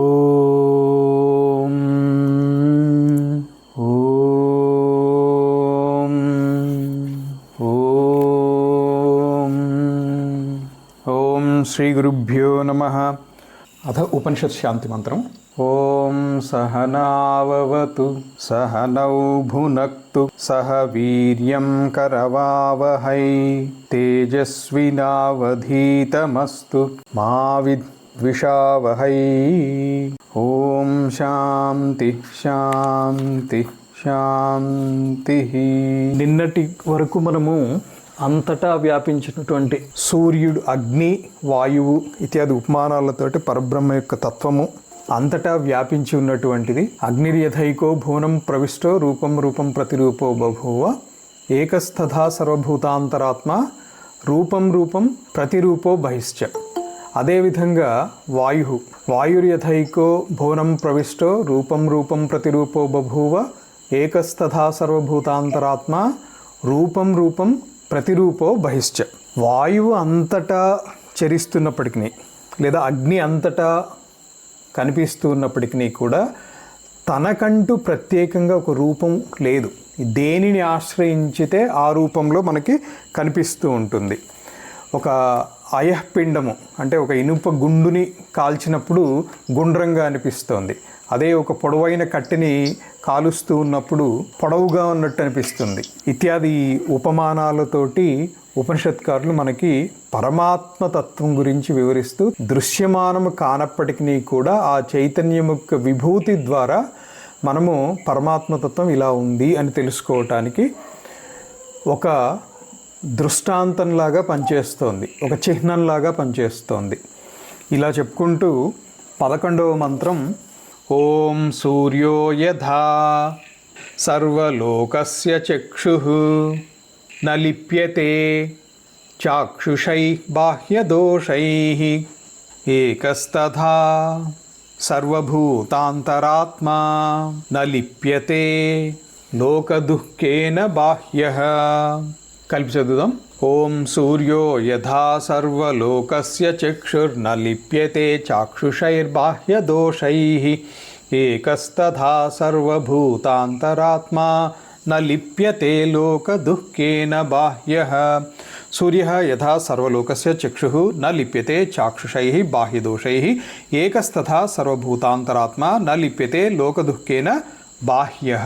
ఓం ఓం ఓం ఓం శ్రీ గురుభ్యో నమః. అథ ఉపనిషత్ శాంతి మంత్రం. ఓం సహనావవతు సహనౌ భునక్తు సహ వీర్యం కరవావహై తేజస్వినావధీతమస్తు మా విద్విషావహై. ఓం శాంతి శాంతి శాంతి. నిన్నటి వరకు మనము అంతటా వ్యాపించినటువంటి సూర్యుడు, అగ్ని, వాయువు ఇత్యాది ఉపమానాలతోటి పరబ్రహ్మ యొక్క తత్వము అంతటా వ్యాపించి ఉన్నటువంటిది. అగ్నిర్యథైకో భువనం ప్రవిష్టో రూపం రూపం ప్రతిరూపో బభూవ ఏకస్తథా సర్వభూతాంతరాత్మ రూపం రూపం ప్రతిరూపో బహిశ్చ. అదేవిధంగా వాయుర్యథైకో భువనం ప్రవిష్టో రూపం రూపం ప్రతిరూపో బభూవ ఏకస్తథా సర్వభూతాంతరాత్మ రూపం రూపం ప్రతిరూపో బహిశ్చ. వాయువు అంతటా చరిస్తున్నప్పటికీ లేదా అగ్ని అంతటా కనిపిస్తున్నప్పటికీ కూడా తనకంటూ ప్రత్యేకంగా ఒక రూపం లేదు. దేనిని ఆశ్రయించితే ఆ రూపంలో మనకి కనిపిస్తూ ఉంటుంది. ఒక అయఃపిండము అంటే ఒక ఇనుప గుండుని కాల్చినప్పుడు గుండ్రంగా అనిపిస్తోంది. అదే ఒక పొడవైన కట్టెని కాలుస్తూ ఉన్నప్పుడు పొడవుగా ఉన్నట్టు అనిపిస్తుంది. ఇత్యాది ఉపమానాలతోటి ఉపనిషత్కారులు మనకి పరమాత్మతత్వం గురించి వివరిస్తూ దృశ్యమానము కానప్పటికీ కూడా ఆ చైతన్యం యొక్క విభూతి ద్వారా మనము పరమాత్మతత్వం ఇలా ఉంది అని తెలుసుకోవటానికి ఒక దృష్టాంతంలాగా పనిచేస్తోంది, ఒక చిహ్నంలాగా పనిచేస్తోంది. ఇలా చెప్పుకుంటూ 11వ మంత్రం. ఓం సూర్యో యథా సర్వలోకస్య చక్షుః న లిప్యతే చాక్షుషై బాహ్యదోషైః ఏకస్తథా సర్వభూతాంతరాత్మా న లిప్యతే లోకదుఃఖేన బాహ్యః. కలిపి చదువుదాం. ఓం సూర్యో యథా సర్వలోకస్య చక్షుర్న లిప్యతే చాక్షుషైర్బాహ్యదోషైః ఏకస్తథా సర్వభూతాంతరాత్మా న లిప్యతే లోకదుఃఖేన బాహ్యః. సూర్యః యథా సర్వలోకస్య చక్షుః న లిప్యతే చాక్షుషైః బాహ్యదోషైః ఏకస్తథా సర్వభూతాంతరాత్మా న లిప్యతే లోకదుఃఖేన బాహ్యః.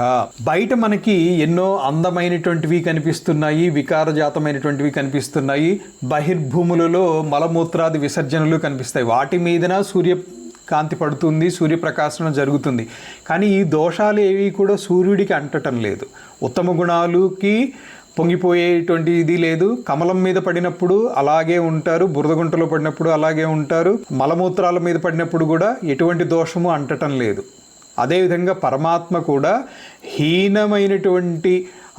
బయట మనకి ఎన్నో అందమైనటువంటివి కనిపిస్తున్నాయి, వికారజాతమైనటువంటివి కనిపిస్తున్నాయి. బహిర్భూములలో మలమూత్రాది విసర్జనలు కనిపిస్తాయి. వాటి మీదన సూర్యకాంతి పడుతుంది, సూర్యప్రకాశనం జరుగుతుంది. కానీ ఈ దోషాలు ఏవి కూడా సూర్యుడికి అంటటం లేదు. ఉత్తమ గుణాలుకి పొంగిపోయేటువంటి ఇది లేదు. కమలం మీద పడినప్పుడు అలాగే ఉంటారు, బురదగుంటలో పడినప్పుడు అలాగే ఉంటారు, మలమూత్రాల మీద పడినప్పుడు కూడా ఎటువంటి దోషము అంటటం లేదు. అదేవిధంగా పరమాత్మ కూడా హీనమైనటువంటి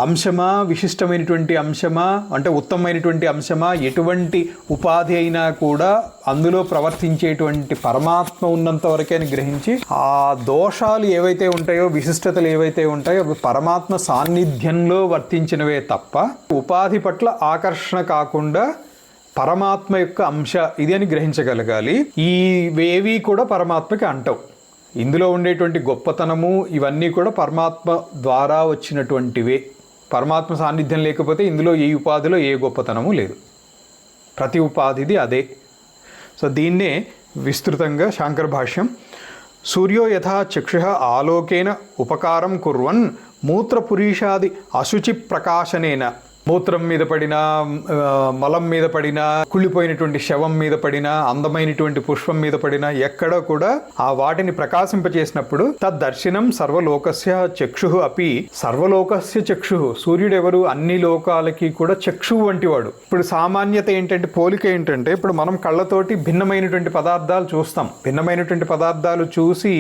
అంశమా, విశిష్టమైనటువంటి అంశమా, అంటే ఉత్తమమైనటువంటి అంశమా, ఎటువంటి ఉపాధి అయినా కూడా అందులో ప్రవర్తించేటువంటి పరమాత్మ ఉన్నంత వరకే గ్రహించి ఆ దోషాలు ఏవైతే ఉంటాయో, విశిష్టతలు ఏవైతే ఉంటాయో అవి పరమాత్మ సాన్నిధ్యంలో వర్తించినవే తప్ప ఉపాధి పట్ల ఆకర్షణ కాకుండా పరమాత్మ యొక్క అంశ ఇది అని గ్రహించగలగాలి. ఇవేవి కూడా పరమాత్మకి అంటవు. ఇందులో ఉండేటువంటి గొప్పతనము ఇవన్నీ కూడా పరమాత్మ ద్వారా వచ్చినటువంటివే. పరమాత్మ సాన్నిధ్యం లేకపోతే ఇందులో ఏ ఉపాధిలో ఏ గొప్పతనము లేదు. ప్రతి ఉపాధిది అదే. సో దీన్నే విస్తృతంగా శాంకర భాష్యం. సూర్యో యథా చక్షుః ఆలోకేన ఉపకారం కుర్వన్ మూత్రపురీషాది అశుచి ప్రకాశనేన. మూత్రం మీద పడినా, మలం మీద పడినా, కుళ్ళిపోయినటువంటి శవం మీద పడినా, అందమైనటువంటి పుష్పం మీద పడినా ఎక్కడ కూడా ఆ వాటిని ప్రకాశింపచేసినప్పుడు తద్దర్శనం సర్వలోకస్య చక్షుః అపి. సర్వలోకస్య చక్షుః, సూర్యుడు ఎవరు? అన్ని లోకాలకి కూడా చక్షువు వంటివాడు. ఇప్పుడు సామాన్యత ఏంటంటే, పోలిక ఏంటంటే, ఇప్పుడు మనం కళ్ళతోటి భిన్నమైనటువంటి పదార్థాలు చూస్తాం. భిన్నమైనటువంటి పదార్థాలు చూసి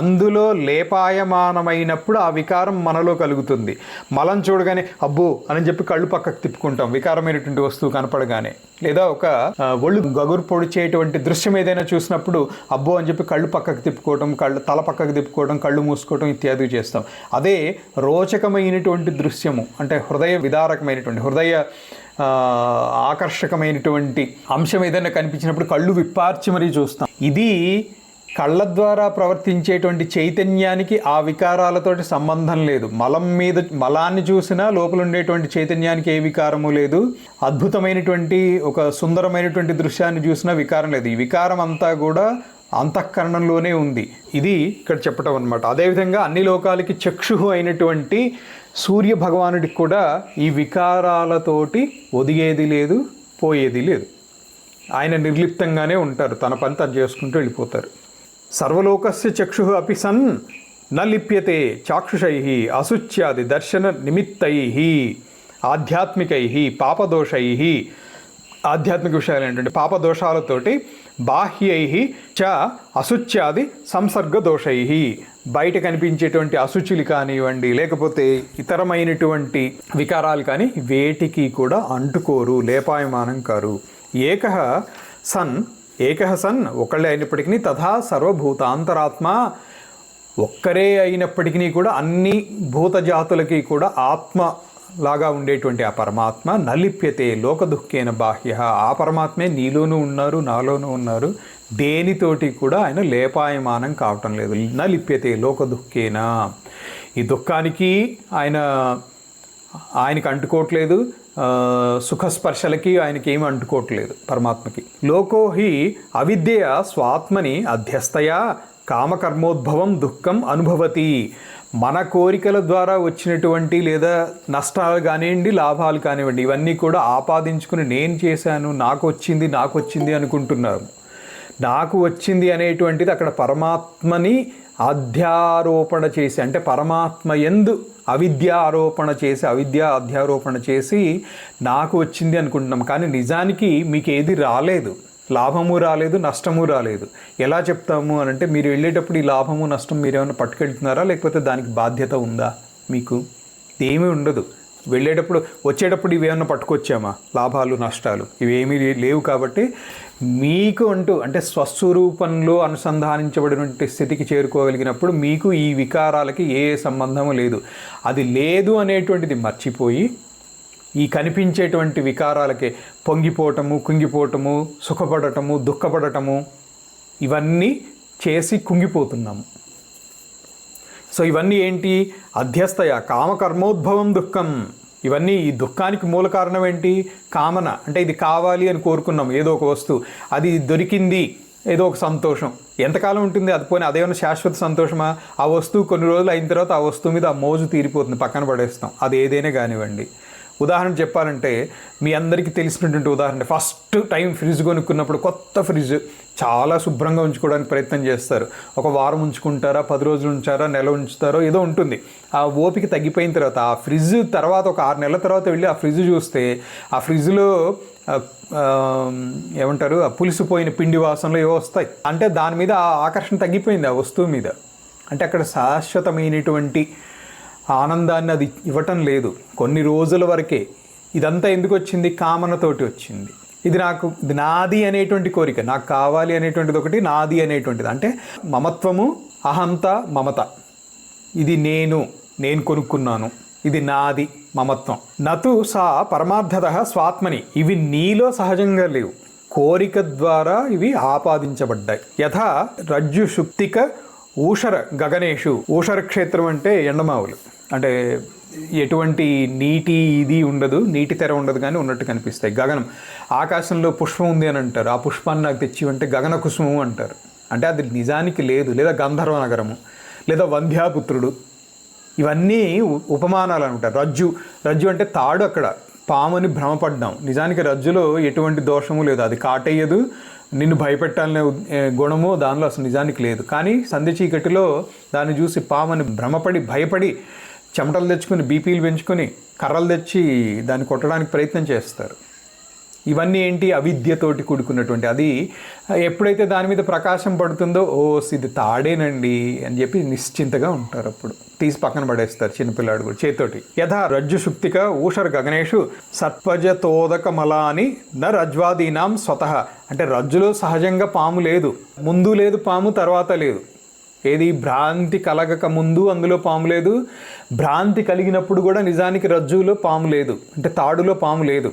అందులో లేపాయమానమైనప్పుడు ఆ వికారం మనలో కలుగుతుంది. మలం చూడగానే అబ్బో అని చెప్పి కళ్ళు పక్కకు తిప్పుకుంటాం వికారమైనటువంటి వస్తువు కనపడగానే. లేదా ఒక ఒళ్ళు గగురు పొడిచేటువంటి దృశ్యం ఏదైనా చూసినప్పుడు అబ్బో అని చెప్పి కళ్ళు పక్కకు తిప్పుకోవడం, తల పక్కకు తిప్పుకోవడం, కళ్ళు మూసుకోవడం ఇత్యాది చేస్తాం. అదే రోచకమైనటువంటి దృశ్యము అంటే హృదయ విదారకమైనటువంటి, హృదయ ఆకర్షకమైనటువంటి అంశం ఏదైనా కనిపించినప్పుడు కళ్ళు విప్పార్చి మరీ చూస్తాం. ఇది కళ్ళ ద్వారా ప్రవర్తించేటువంటి చైతన్యానికి ఆ వికారాలతోటి సంబంధం లేదు. మలాన్ని చూసినా లోపల ఉండేటువంటి చైతన్యానికి ఏ వికారము లేదు. అద్భుతమైనటువంటి ఒక సుందరమైనటువంటి దృశ్యాన్ని చూసినా వికారం లేదు. ఈ వికారం అంతా కూడా అంతఃకరణంలోనే ఉంది. ఇది ఇక్కడ చెప్పటం అనమాట. అదేవిధంగా అన్ని లోకాలకి చక్షుహు అయినటువంటి సూర్య భగవానుడికి కూడా ఈ వికారాలతోటి ఒదిగేది లేదు, పోయేది లేదు. ఆయన నిర్లిప్తంగానే ఉంటారు, తన పని తను చేసుకుంటూ వెళ్ళిపోతారు. సర్వలోకస్య చక్షుః అపి సన్ న లిప్యతే చాక్షుషైః అశుచ్యాది దర్శన నిమిత్తైః ఆధ్యాత్మికైః పాపదోషైః. ఆధ్యాత్మిక విషయాలు ఏంటంటే పాపదోషాలతోటి బాహ్యైః చ అశుచ్యాది సంసర్గ దోషైః. బయట కనిపించేటువంటి అశుచులు కానివ్వండి, లేకపోతే ఇతరమైనటువంటి వికారాలు కానీ వేటికి కూడా అంటుకోరు, లేపాయమానం కారు. ఏకః సన్ ఒకళ్ళే అయినప్పటికీ తథా సర్వభూతాంతరాత్మ ఒక్కరే అయినప్పటికీ కూడా అన్ని భూతజాతులకి కూడా ఆత్మ లాగా ఉండేటువంటి ఆ పరమాత్మ నలిప్యతే లోక దుఃఖేన బాహ్య. ఆ పరమాత్మే నీలోనూ ఉన్నారు, నాలోనూ ఉన్నారు. దేనితోటి కూడా ఆయన లేపాయమానం కావటం లేదు. నలిప్యతే లోక దుఃఖేన. ఈ దుఃఖానికి ఆయనకి అంటుకోవట్లేదు, సుఖస్పర్శలకి ఆయనకి ఏమి అంటుకోవట్లేదు పరమాత్మకి. లోకోహి అవిద్య స్వాత్మని అధ్యస్తయా కామకర్మోద్భవం దుఃఖం అనుభవతి. మన కోరికల ద్వారా వచ్చినటువంటి లేదా నష్టాలు కానివ్వండి, లాభాలు కానివ్వండి, ఇవన్నీ కూడా ఆపాదించుకుని నేను చేశాను, నాకు వచ్చింది అనుకుంటున్నారు. నాకు వచ్చింది అనేటువంటిది అక్కడ పరమాత్మని అధ్యారోపణ చేసి, అంటే పరమాత్మ యందు అధ్యారోపణ చేసి నాకు వచ్చింది అనుకుంటున్నాం. కానీ నిజానికి మీకు ఏది రాలేదు, లాభము రాలేదు, నష్టము రాలేదు. ఎలా చెప్తాము అని అంటే, మీరు వెళ్ళేటప్పుడు ఈ లాభము నష్టం మీరు ఏమైనా పట్టుకెళ్తున్నారా, లేకపోతే దానికి బాధ్యత ఉందా? మీకు ఏమీ ఉండదు. వెళ్ళేటప్పుడు వచ్చేటప్పుడు ఇవేమన్నా పట్టుకొచ్చామా? లాభాలు నష్టాలు ఇవేమీ లేవు. కాబట్టి మీకు అంటే స్వస్వరూపంలో అనుసంధానించబడినటువంటి స్థితికి చేరుకోగలిగినప్పుడు మీకు ఈ వికారాలకి ఏ సంబంధము లేదు. అది లేదు అనేటువంటిది మర్చిపోయి ఈ కనిపించేటువంటి వికారాలకే పొంగిపోవటము, కుంగిపోవటము, సుఖపడటము, దుఃఖపడటము ఇవన్నీ చేసి కుంగిపోతున్నాము. సో ఇవన్నీ ఏంటి? అధ్యస్తయ కామకర్మోద్భవం దుఃఖం. ఇవన్నీ ఈ దుఃఖానికి మూల కారణం ఏంటి? కామన. అంటే ఇది కావాలి అని కోరుకున్నాం ఏదో ఒక వస్తువు, అది దొరికింది, ఏదో ఒక సంతోషం. ఎంతకాలం ఉంటుంది అది? పోయినా అదేమన్నా శాశ్వత సంతోషమా? ఆ వస్తువు కొన్ని రోజులు అయిన తర్వాత ఆ వస్తువు మీద ఆ మోజు తీరిపోతుంది, పక్కన పడేస్తాం. అది ఏదైనా కానివ్వండి. ఉదాహరణ చెప్పాలంటే మీ అందరికీ తెలిసినటువంటి ఉదాహరణ, ఫస్ట్ టైం ఫ్రిడ్జ్ కొనుక్కున్నప్పుడు కొత్త ఫ్రిడ్జ్ చాలా శుభ్రంగా ఉంచుకోవడానికి ప్రయత్నం చేస్తారు. ఒక వారం ఉంచుకుంటారా, 10 రోజులు ఉంచారా, నెల ఉంచుతారో ఏదో ఉంటుంది. ఆ ఓపిక తగ్గిపోయిన తర్వాత ఆ ఫ్రిడ్జ్ తర్వాత ఒక 6 నెలల తర్వాత వెళ్ళి ఆ ఫ్రిడ్జ్ చూస్తే ఆ ఫ్రిడ్జ్లో ఏమంటారు, ఆ పులిసిపోయిన పిండి వాసనలు ఏవో వస్తాయి. అంటే దాని మీద ఆ ఆకర్షణ తగ్గిపోయింది ఆ వస్తువు మీద. అంటే అక్కడ శాశ్వతమైనటువంటి ఆనందాన్ని అది ఇవ్వటం లేదు, కొన్ని రోజుల వరకే. ఇదంతా ఎందుకు వచ్చింది? కామనతోటి వచ్చింది. ఇది నాది అనేటువంటి కోరిక, నాకు కావాలి అనేటువంటిది ఒకటి, నాది అనేటువంటిది. అంటే మమత్వము, అహంత, మమత. ఇది నేను కొనుక్కున్నాను, ఇది నాది, మమత్వం. నతు సా పరమార్థత స్వాత్మని. ఇవి నీలో సహజంగా లేవు, కోరిక ద్వారా ఇవి ఆపాదించబడ్డాయి. యథా రజ్జు శుక్తిక ఊషర గగనేషు. ఊషర క్షేత్రం అంటే ఎండమావులు, అంటే ఎటువంటి నీటి ఇది ఉండదు, నీటి తెర ఉండదు, కానీ ఉన్నట్టు కనిపిస్తాయి. గగనం, ఆకాశంలో పుష్పం ఉంది అని అంటారు. ఆ పుష్పాన్ని నాకు తెచ్చి అంటే గగన కుసుమము అంటారు. అంటే అది నిజానికి లేదు. లేదా గంధర్వ నగరము, లేదా వంధ్యాపుత్రుడు, ఇవన్నీ ఉపమానాలు అంటారు. రజ్జు అంటే తాడు. అక్కడ పాముని భ్రమపడ్డాం. నిజానికి రజ్జులో ఎటువంటి దోషము లేదు, అది కాటేయదు, నిన్ను భయపెట్టాలనే గుణము దానిలో అసలు నిజానికి లేదు. కానీ సంధ్య చీకటిలో దాన్ని చూసి పాముని భ్రమపడి భయపడి చెమటలు తెచ్చుకొని బీపీలు పెంచుకొని కర్రలు తెచ్చి దాన్ని కొట్టడానికి ప్రయత్నం చేస్తారు. ఇవన్నీ ఏంటి? అవిద్యతోటి కూడుకున్నటువంటి. అది ఎప్పుడైతే దాని మీద ప్రకాశం పడుతుందో, ఓ ఇది తాడేనండి అని చెప్పి నిశ్చింతగా ఉంటారు. అప్పుడు తీసి పక్కన పడేస్తారు చిన్నపిల్లాడు కూడా చేతోటి. యథా రజ్జు శుక్తిక ఊషర గగనేషు సత్పజతోదక మలాని న రజ్వాదీనాం స్వతః. అంటే రజ్జులో సహజంగా పాము లేదు, ముందు లేదు పాము, తర్వాత లేదు. ఏది? భ్రాంతి కలగక ముందు అందులో పాము లేదు, భ్రాంతి కలిగినప్పుడు కూడా నిజానికి రజ్జులో పాము లేదు, అంటే తాడులో పాము లేదు.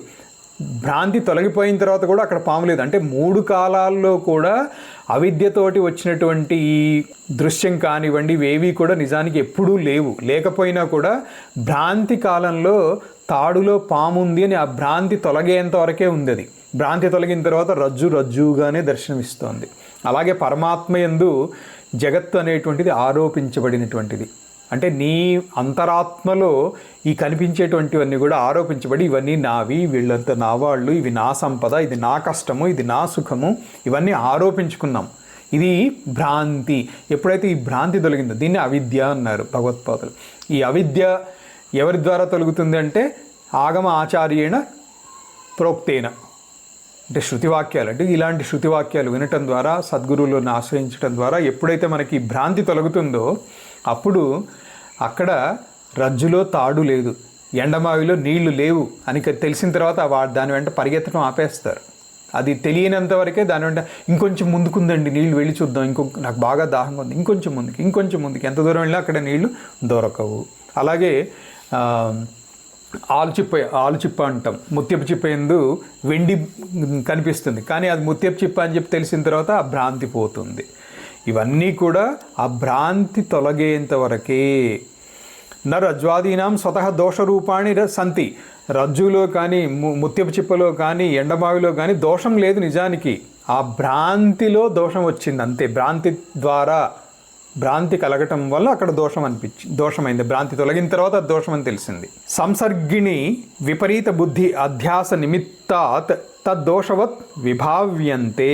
భ్రాంతి తొలగిపోయిన తర్వాత కూడా అక్కడ పాము లేదు. అంటే 3 కాలాల్లో కూడా అవిద్యతోటి వచ్చినటువంటి ఈ దృశ్యం కానివ్వండి ఇవేవి కూడా నిజానికి ఎప్పుడూ లేవు. లేకపోయినా కూడా భ్రాంతి కాలంలో తాడులో పాము ఉంది అని ఆ భ్రాంతి తొలగేంత వరకే ఉంది. అది భ్రాంతి తొలగిన తర్వాత రజ్జుగానే దర్శనమిస్తోంది. అలాగే పరమాత్మ యందు జగత్తు అనేటువంటిది ఆరోపించబడినటువంటిది. అంటే నీ అంతరాత్మలో ఈ కనిపించేటువంటివన్నీ కూడా ఆరోపించబడి ఇవన్నీ నావి, వీళ్ళంతా నా వాళ్ళు, ఇవి నా సంపద, ఇది నా కష్టము, ఇది నా సుఖము, ఇవన్నీ ఆరోపించుకున్నాం. ఇది భ్రాంతి. ఎప్పుడైతే ఈ భ్రాంతి తొలగిందో దీన్ని అవిద్య అన్నారు భగవత్పాదులు. ఈ అవిద్య ఎవరి ద్వారా తొలగుతుంది అంటే ఆగమ ఆచార్యేణ ప్రోక్తేన, అంటే శృతివాక్యాలు. అంటే ఇలాంటి శృతివాక్యాలు వినటం ద్వారా, సద్గురువులను ఆశ్రయించడం ద్వారా ఎప్పుడైతే మనకి భ్రాంతి తొలగుతుందో అప్పుడు అక్కడ రజ్జులో తాడు లేదు, ఎండమావిలో నీళ్లు లేవు అని తెలిసిన తర్వాత దాని వెంట పరిగెత్తడం ఆపేస్తారు. అది తెలియనంత వరకే దాని వెంట ఇంకొంచెం ముందుకుందండి నీళ్ళు, వెళ్ళి చూద్దాం, నాకు బాగా దాహంగా ఉంది, ఇంకొంచెం ముందుకు ఎంత దూరం వెళ్ళినా అక్కడ నీళ్లు దొరకవు. అలాగే ఆలుచిప్ప అంటాం. ముత్యపు చిప్ప ఎందు వెండి కనిపిస్తుంది, కానీ అది ముత్యపు చిప్ప అని చెప్పి తెలిసిన తర్వాత ఆ భ్రాంతి పోతుంది. ఇవన్నీ కూడా ఆ భ్రాంతి తొలగేంత వరకే. రజ్వాదీనాం స్వతః దోషరూపాణి సంతి. రజ్జులో కానీ ముత్యపు చిప్పలో కానీ ఎండమావిలో కానీ దోషం లేదు నిజానికి. ఆ భ్రాంతిలో దోషం వచ్చింది అంతే. భ్రాంతి కలగటం వల్ల అక్కడ దోషమైంది. భ్రాంతి తొలగిన తర్వాత దోషం అని తెలిసింది. సంసర్గిణి విపరీత బుద్ధి అధ్యాస నిమిత్తాత్ తద్దోషవత్ విభావ్యంతే.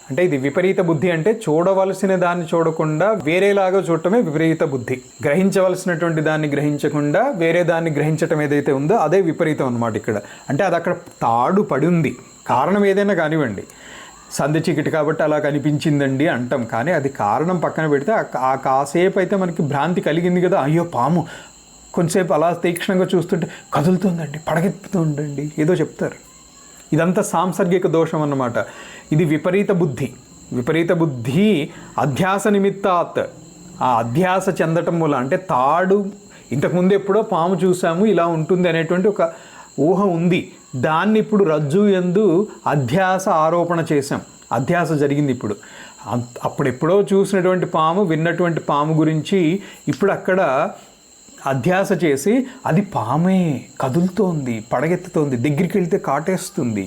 అంటే ఇది విపరీత బుద్ధి అంటే చూడవలసిన దాన్ని చూడకుండా వేరేలాగా చూడటమే విపరీత బుద్ధి. గ్రహించవలసినటువంటి దాన్ని గ్రహించకుండా వేరే దాన్ని గ్రహించటం ఏదైతే ఉందో అదే విపరీతం అన్నమాట ఇక్కడ. అంటే అది అక్కడ తాడు పడి ఉంది. కారణం ఏదైనా కానివ్వండి, సంధి చీకటి కాబట్టి అలా కనిపించిందండి అంటాం, కానీ అది కారణం పక్కన పెడితే ఆ కాసేపు అయితే మనకి భ్రాంతి కలిగింది కదా, అయ్యో పాము, కొంచెంసేపు అలా తీక్షణంగా చూస్తుంటే కదులుతుందండి, పడగెత్తుతుందండి, ఏదో చెప్తారు. ఇదంతా సాంసర్గిక దోషం అన్నమాట. ఇది విపరీత బుద్ధి అధ్యాస నిమిత్తాత్. ఆ అధ్యాస చెందటం వల్ల, అంటే తాడు ఇంతకుముందు ఎప్పుడో పాము చూసాము ఇలా ఉంటుంది అనేటువంటి ఒక ఊహ ఉంది, దాన్ని ఇప్పుడు రజ్జు యందు అధ్యాస ఆరోపణ చేశాం. అధ్యాస జరిగింది ఇప్పుడు. అప్పుడెప్పుడో చూసినటువంటి పాము, విన్నటువంటి పాము గురించి ఇప్పుడు అక్కడ అధ్యాస చేసి అది పామే, కదులుతోంది, పడగెత్తుతోంది, దగ్గరికి వెళ్తే కాటేస్తుంది.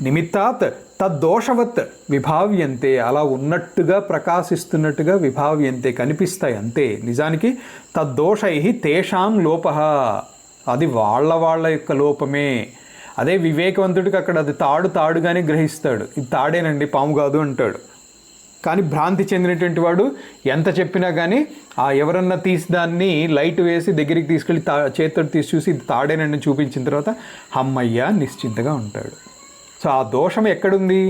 నిమిత్తాత్ తద్దోషవత్ విభావ్యంతే. అలా ఉన్నట్టుగా ప్రకాశిస్తున్నట్టుగా విభావ్యంతే, కనిపిస్తాయి అంతే. నిజానికి తద్దోషై తేషాం లోపః, అది వాళ్ళ యొక్క లోపమే. అదే వివేకవంతుడికి అక్కడ అది తాడుగానే గ్రహిస్తాడు, ఇది తాడేనండి పాము కాదు అంటాడు. కానీ భ్రాంతి చెందినటువంటి వాడు ఎంత చెప్పినా కానీ ఎవరన్నా తీసి దాన్ని లైట్ వేసి దగ్గరికి తీసుకెళ్ళి చేతితో తీసి చూసి ఇది తాడేనండి చూపించిన తర్వాత అమ్మయ్య నిశ్చింతగా ఉంటాడు. సో ఆ దోషం ఎక్కడుంది?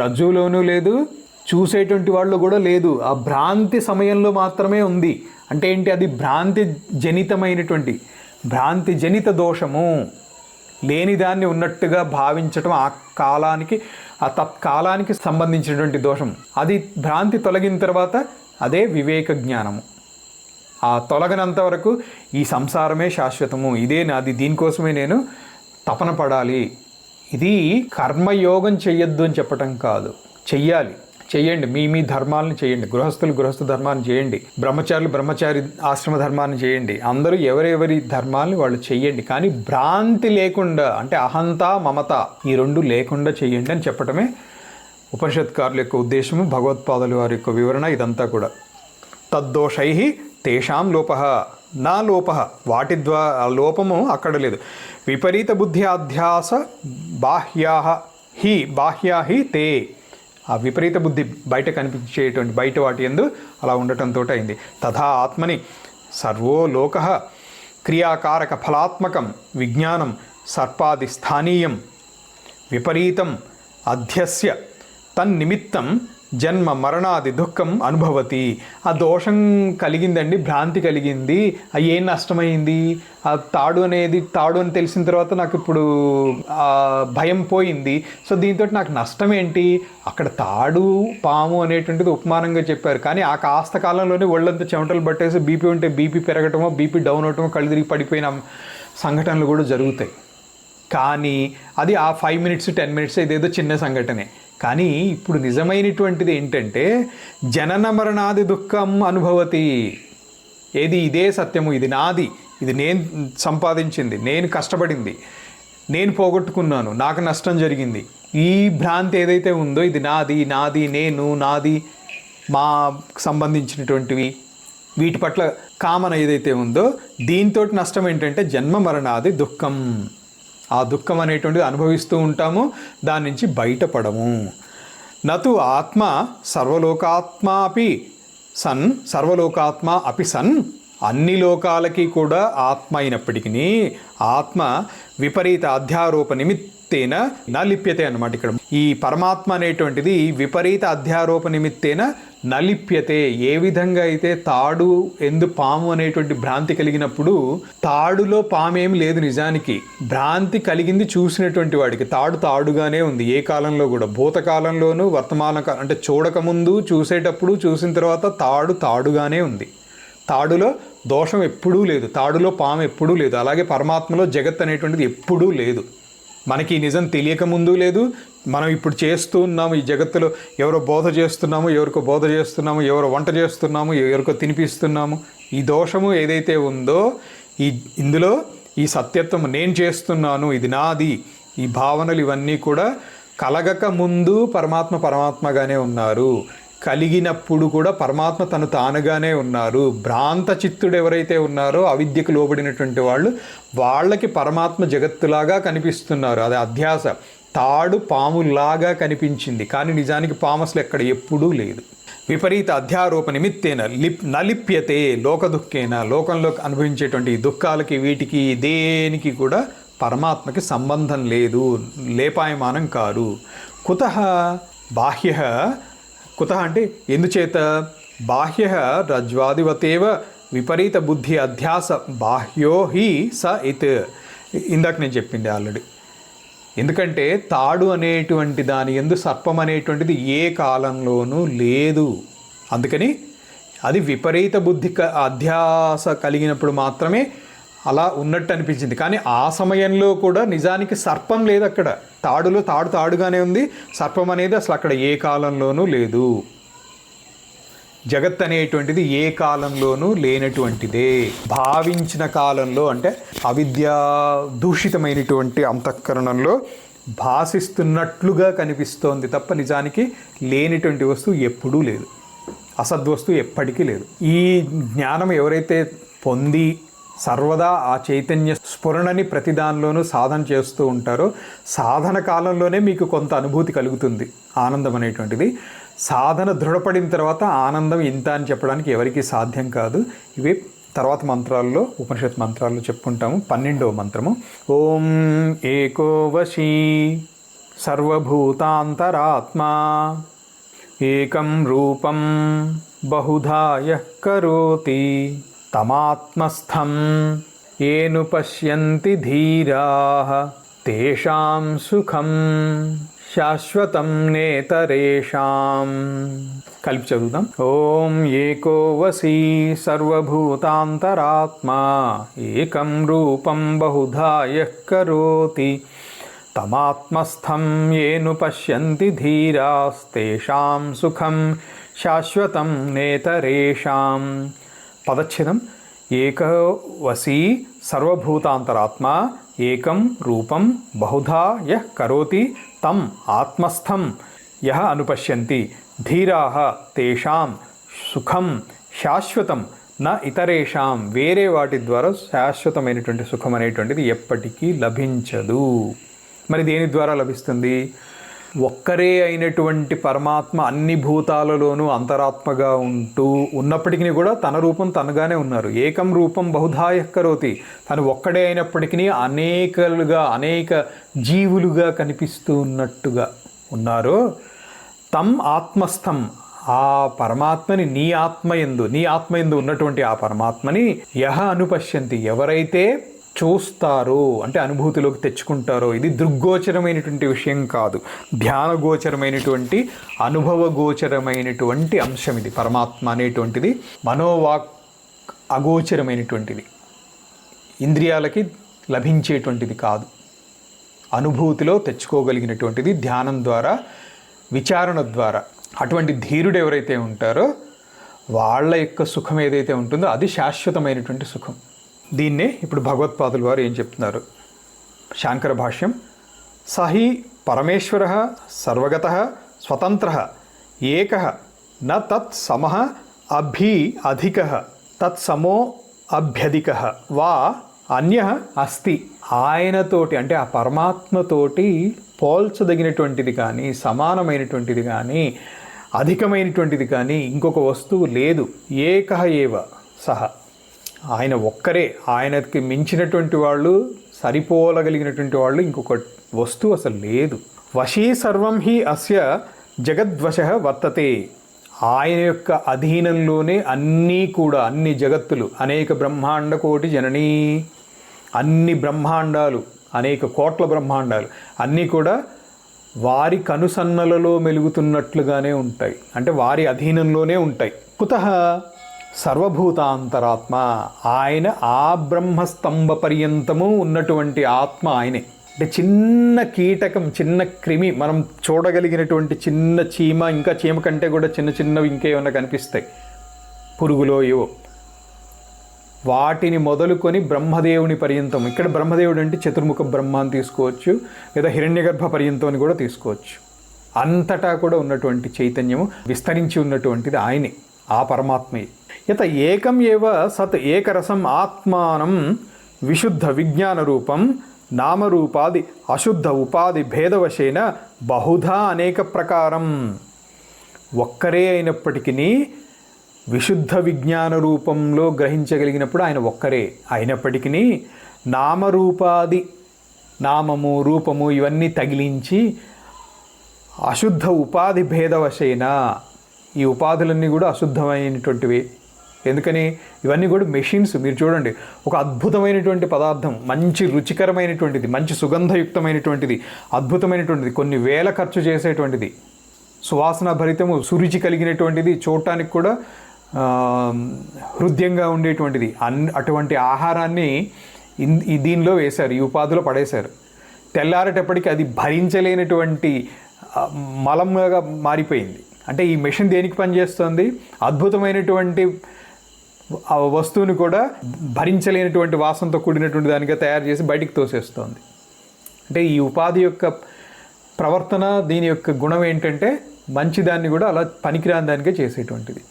రజ్జులోనూ లేదు, చూసేటువంటి వాళ్ళు కూడా లేదు, ఆ భ్రాంతి సమయంలో మాత్రమే ఉంది. అంటే ఏంటి? అది భ్రాంతి జనిత దోషము. లేని దాన్ని ఉన్నట్టుగా భావించటం ఆ తత్కాలానికి సంబంధించినటువంటి దోషం. అది భ్రాంతి తొలగిన తర్వాత అదే వివేక జ్ఞానము. ఆ తొలగనంత వరకు ఈ సంసారమే శాశ్వతము, ఇదే నాది, దీనికోసమే నేను తపన పడాలి. ఇది కర్మయోగం చెయ్యొద్దు అని చెప్పటం కాదు, చెయ్యండి, మీ ధర్మాలను చేయండి. గృహస్థ ధర్మాన్ని చేయండి, బ్రహ్మచారి ఆశ్రమ ధర్మాన్ని చేయండి. అందరూ ఎవరెవరి ధర్మాన్ని వాళ్ళు చెయ్యండి, కానీ భ్రాంతి లేకుండా, అంటే అహంత మమత ఈ రెండు లేకుండా చెయ్యండి అని చెప్పటమే ఉపనిషత్కారుల యొక్క ఉద్దేశము, భగవత్పాదుల వారి యొక్క వివరణ ఇదంతా కూడా. తద్దోషై తేషాం లోపః నా లోపః, వాటి ద్వారా లోపము అక్కడ లేదు. విపరీత బుద్ధి అధ్యాస బాహ్యా హి తే. ఆ విపరీత బుద్ధి బయట కనిపించేటువంటి బయట వాటి యందు అలా ఉండటంతో అయింది. తథా ఆత్మని సర్వో లోకః క్రియాకారక ఫలాత్మకం విజ్ఞానం సర్పాది స్థానీయం విపరీతం అధ్యస్య తన్నిమిత్తం జన్మ మరణాది దుఃఖం అనుభవతి. ఆ దోషం కలిగిందండి, భ్రాంతి కలిగింది, ఏం నష్టమైంది? ఆ తాడు అని తెలిసిన తర్వాత నాకు ఇప్పుడు భయం పోయింది. సో దీంతో నాకు నష్టం ఏంటి? అక్కడ తాడు పాము అనేటువంటిది ఉపమానంగా చెప్పారు, కానీ ఆ కాస్త కాలంలోనే ఒళ్ళంతా చెమటలు పట్టేసి బీపీ ఉంటే బీపీ పెరగటమో బీపీ డౌన్ అవటమో కళ్ళు తిరిగి పడిపోయిన సంఘటనలు కూడా జరుగుతాయి. కానీ అది ఆ 5 minutes 10 minutes ఇదేదో చిన్న సంఘటనే. కానీ ఇప్పుడు నిజమైనటువంటిది ఏంటంటే జనన మరణాది దుఃఖం అనుభవతి. ఏది? ఇదే సత్యము, ఇది నాది, ఇది నేను సంపాదించింది, నేను కష్టపడింది, నేను పోగొట్టుకున్నాను, నాకు నష్టం జరిగింది. ఈ భ్రాంతి ఏదైతే ఉందో ఇది నాది, నాది, నేను, నాది, మా సంబంధించినటువంటివి, వీటి పట్ల కామన ఏదైతే ఉందో దీంతో నష్టం ఏంటంటే జన్మ మరణాది దుఃఖం. ఆ దుఃఖం అనేటువంటిది అనుభవిస్తూ ఉంటాము, దాని నుంచి బయటపడము. నతు ఆత్మ సర్వలోకాత్మ అపి సన్, సర్వలోకాత్మ అపి సన్, అన్ని లోకాలకి కూడా ఆత్మ అయినప్పటికీ ఆత్మ విపరీత అధ్యారోప నిమిత్తేన నా లిప్యతే అన్నమాట. ఇక్కడ ఈ పరమాత్మ అనేటువంటిది విపరీత అధ్యారోప నిమిత్తేన నలిప్యతే. ఏ విధంగా అయితే తాడు ఎందు పాము అనేటువంటి భ్రాంతి కలిగినప్పుడు తాడులో పామేమి లేదు, నిజానికి భ్రాంతి కలిగింది చూసినటువంటి వాడికి. తాడు తాడుగానే ఉంది ఏ కాలంలో కూడా, భూతకాలంలోనూ వర్తమాన కాలం అంటే చూడకముందు, చూసేటప్పుడు, చూసిన తర్వాత తాడు తాడుగానే ఉంది. తాడులో దోషం ఎప్పుడూ లేదు, తాడులో పాము ఎప్పుడూ లేదు. అలాగే పరమాత్మలో జగత్ అనేటువంటిది ఎప్పుడూ లేదు. మనకి నిజం తెలియకముందు లేదు, మనం ఇప్పుడు చేస్తూ ఉన్నాము ఈ జగత్తులో. ఎవరో బోధ చేస్తున్నాము, ఎవరికో బోధ చేస్తున్నాము, ఎవరో వంట చేస్తున్నాము, ఎవరికో తినిపిస్తున్నాము. ఈ దోషము ఏదైతే ఉందో ఇందులో ఈ సత్యత్వం నేను చేస్తున్నాను, ఇది నాది, ఈ భావనలు ఇవన్నీ కూడా కలగక ముందు పరమాత్మగానే ఉన్నారు, కలిగినప్పుడు కూడా పరమాత్మ తను తానుగానే ఉన్నారు. భ్రాంత చిత్తుడు ఎవరైతే ఉన్నారో అవిద్యకు లోబడినటువంటి వాళ్ళకి పరమాత్మ జగత్తులాగా కనిపిస్తున్నారు. అది అధ్యాస. తాడు పాములాగా కనిపించింది, కానీ నిజానికి పాము అసలు ఎక్కడ ఎప్పుడూ లేదు. విపరీత అధ్యారోప నిమిత్తేన నలిప్యతే లోక దుఃఖేన, లోకంలో అనుభవించేటువంటి దుఃఖాలకి వీటికి దేనికి కూడా పరమాత్మకి సంబంధం లేదు, లేపాయమానం కారు. కుతః బాహ్య, కుతః అంటే ఎందుచేత, బాహ్య రజ్వాదివతేవ విపరీత బుద్ధి అధ్యాస బాహ్యో హి స ఇత్. ఇందాక నేను చెప్పింది ఆల్రెడీ. ఎందుకంటే తాడు అనేటువంటి దాని యందు సర్పం అనేటువంటిది ఏ కాలంలోనూ లేదు. అందుకని అది విపరీత బుద్ధి అధ్యాస కలిగినప్పుడు మాత్రమే అలా ఉన్నట్టు అనిపించింది. కానీ ఆ సమయంలో కూడా నిజానికి సర్పం లేదు అక్కడ. తాడులో తాడుగానే ఉంది, సర్పం అనేది అసలు అక్కడ ఏ కాలంలోనూ లేదు. జగత్ అనేటువంటిది ఏ కాలంలోనూ లేనటువంటిదే. భావించిన కాలంలో అంటే అవిద్యా దూషితమైనటువంటి అంతఃకరణంలో భాసిస్తున్నట్లుగా కనిపిస్తోంది తప్ప నిజానికి లేనిటువంటి వస్తువు ఎప్పుడూ లేదు, అసద్వస్తువు ఎప్పటికీ లేదు. ఈ జ్ఞానం ఎవరైతే పొంది సర్వదా ఆ చైతన్య స్ఫురణని ప్రతి దానిలోనూ సాధన చేస్తూ ఉంటారో సాధన కాలంలోనే మీకు కొంత అనుభూతి కలుగుతుంది, ఆనందం అనేటువంటిది. సాధన దృఢపడిన తర్వాత ఆనందం ఇంత అని చెప్పడానికి ఎవరికీ సాధ్యం కాదు. ఇవి తర్వాత మంత్రాల్లో, ఉపనిషత్ మంత్రాల్లో చెప్పుకుంటాము. 12వ మంత్రము. ఓం ఏకో వశీ సర్వభూతాంతరాత్మా ఏకం రూపం బహుధా యః కరోతి తమాత్మస్థం ఏను పశ్యంతి ధీరాః తేషాం సుఖం శాశ్వతం నేతరేషాం. కలిపి చదువుదాం. ఓం ఏకో వశీ సర్వభూతాంతరాత్మా ఏకం రూపం బహుధా యః కరోతి తమాత్మస్థం ఏను పశ్యంతి ధీరాస్తేషాం సుఖం శాశ్వతం నేతరేషాం. పదచ్ఛేదం. ఏకో వశీ సర్వభూతాంతరాత్మా ఏకం రూపం బహుధా యః కరోతి తం ఆత్మస్థం యః అనుపశ్యంతి ధీరాః తేషాం సుఖం శాశ్వతం న ఇతరేషాం. వేరే వాటి ద్వారా శాశ్వతమైనటువంటి సుఖం అనేటువంటిది ఎప్పటికీ లభించదు. మరి దేని ద్వారా లభిస్తుంది? ఒక్కరే అయినటువంటి పరమాత్మ అన్ని భూతాలలోనూ అంతరాత్మగా ఉన్నప్పటికీ కూడా తన రూపం తనగానే ఉన్నారు. ఏకం రూపం బహుధా యః కరోతి. తను ఒక్కడే అయినప్పటికీ అనేక జీవులుగా కనిపిస్తూ ఉన్నట్టుగా ఉన్నారు. తం ఆత్మస్థం, ఆ పరమాత్మని నీ ఆత్మయందు ఉన్నటువంటి ఆ పరమాత్మని యః అనుపశ్యంతి, ఎవరైతే చూస్తారో అంటే అనుభూతిలోకి తెచ్చుకుంటారో. ఇది దృగ్గోచరమైనటువంటి విషయం కాదు, ధ్యానగోచరమైనటువంటి అనుభవగోచరమైనటువంటి అంశం ఇది. పరమాత్మ అనేటువంటిది మనోవాక్ అగోచరమైనటువంటిది, ఇంద్రియాలకి లభించేటువంటిది కాదు, అనుభూతిలో తెచ్చుకోగలిగినటువంటిది, ధ్యానం ద్వారా విచారణ ద్వారా. అటువంటి ధీరుడు ఎవరైతే ఉంటారో వాళ్ళ యొక్క సుఖం ఏదైతే ఉంటుందో అది శాశ్వతమైనటువంటి సుఖం. దీన్నే ఇప్పుడు భగవత్పాదుల వారు ఏం చెప్తున్నారు, శాంకర భాష్యం, సహి పరమేశ్వర సర్వగత స్వతంత్ర ఏక న తత్ సమః అభి అధిక తత్సమో అభ్యధిక వా అన్య అస్తి. ఆయనతోటి అంటే ఆ పరమాత్మతోటి పోల్చదగినటువంటిది కానీ, సమానమైనటువంటిది కానీ, అధికమైనటువంటిది కానీ ఇంకొక వస్తువు లేదు. ఏకః ఏవ సహ, ఆయన ఒక్కరే, ఆయనకి మించినటువంటి వాళ్ళు, సరిపోలగలిగినటువంటి వాళ్ళు ఇంకొక వస్తువు అసలు లేదు. వశీ సర్వం హి అస్య జగద్వశః వర్తతే, ఆయన యొక్క అధీనంలోనే అన్నీ కూడా, అన్ని జగత్తులు, అనేక బ్రహ్మాండ కోటి జననీ, అన్ని బ్రహ్మాండాలు, అనేక కోట్ల బ్రహ్మాండాలు అన్నీ కూడా వారి కనుసన్నలలో మెలుగుతున్నట్లుగానే ఉంటాయి, అంటే వారి అధీనంలోనే ఉంటాయి. కుతః సర్వభూతాంతరాత్మ, ఆయన ఆ బ్రహ్మస్తంభ పర్యంతము ఉన్నటువంటి ఆత్మ ఆయనే. అంటే చిన్న కీటకం, చిన్న క్రిమి, మనం చూడగలిగినటువంటి చిన్న చీమ, ఇంకా చీమ కంటే కూడా చిన్న చిన్నవి ఇంకేమన్నా కనిపిస్తాయి, పురుగులో ఏవో, వాటిని మొదలుకొని బ్రహ్మదేవుని పర్యంతం. ఇక్కడ బ్రహ్మదేవుడు అంటే చతుర్ముఖ బ్రహ్మ అని తీసుకోవచ్చు, లేదా హిరణ్యగర్భ పర్యంతం అని కూడా తీసుకోవచ్చు. అంతటా కూడా ఉన్నటువంటి చైతన్యము, విస్తరించి ఉన్నటువంటిది ఆయనే, ఆ పరమాత్మయే. యత ఏకం ఏవ సత్ ఏకరసం ఆత్మానం విశుద్ధ విజ్ఞాన రూపం నామరూపాది అశుద్ధ ఉపాధి భేదవశేన బహుధా అనేక ప్రకారం. ఒక్కరే అయినప్పటికీ విశుద్ధ విజ్ఞాన రూపంలో గ్రహించగలిగినప్పుడు ఆయన ఒక్కరే అయినప్పటికీ నామరూపాది, నామము రూపము ఇవన్నీ తగిలించి అశుద్ధ ఉపాధి భేదవశేన, ఈ ఉపాధులన్నీ కూడా అశుద్ధమైనటువంటివి. ఎందుకని? ఇవన్నీ కూడా మెషిన్స్. మీరు చూడండి, ఒక అద్భుతమైనటువంటి పదార్థం, మంచి రుచికరమైనటువంటిది, మంచి సుగంధయుక్తమైనటువంటిది, అద్భుతమైనటువంటిది, కొన్ని వేల ఖర్చు చేసేటువంటిది, సువాసన భరితము, సురుచి కలిగినటువంటిది, చూడటానికి కూడా హృదయంగా ఉండేటువంటిది. అటువంటి ఆహారాన్ని దీనిలో వేశారు, ఈ ఉపాధిలో పడేశారు. తెల్లారేటప్పటికి అది భరించలేనటువంటి మలంగా మారిపోయింది. అంటే ఈ మెషిన్ దేనికి పనిచేస్తుంది? అద్భుతమైనటువంటి వస్తువుని కూడా భరించలేనటువంటి వాసనతో కూడినటువంటి దానిగా తయారు చేసి బయటికి తోసేస్తుంది. అంటే ఈ ఉపాధి యొక్క ప్రవర్తన, దీని యొక్క గుణం ఏంటంటే మంచిదాన్ని కూడా అలా పనికిరాని దానికే చేసేటువంటిది.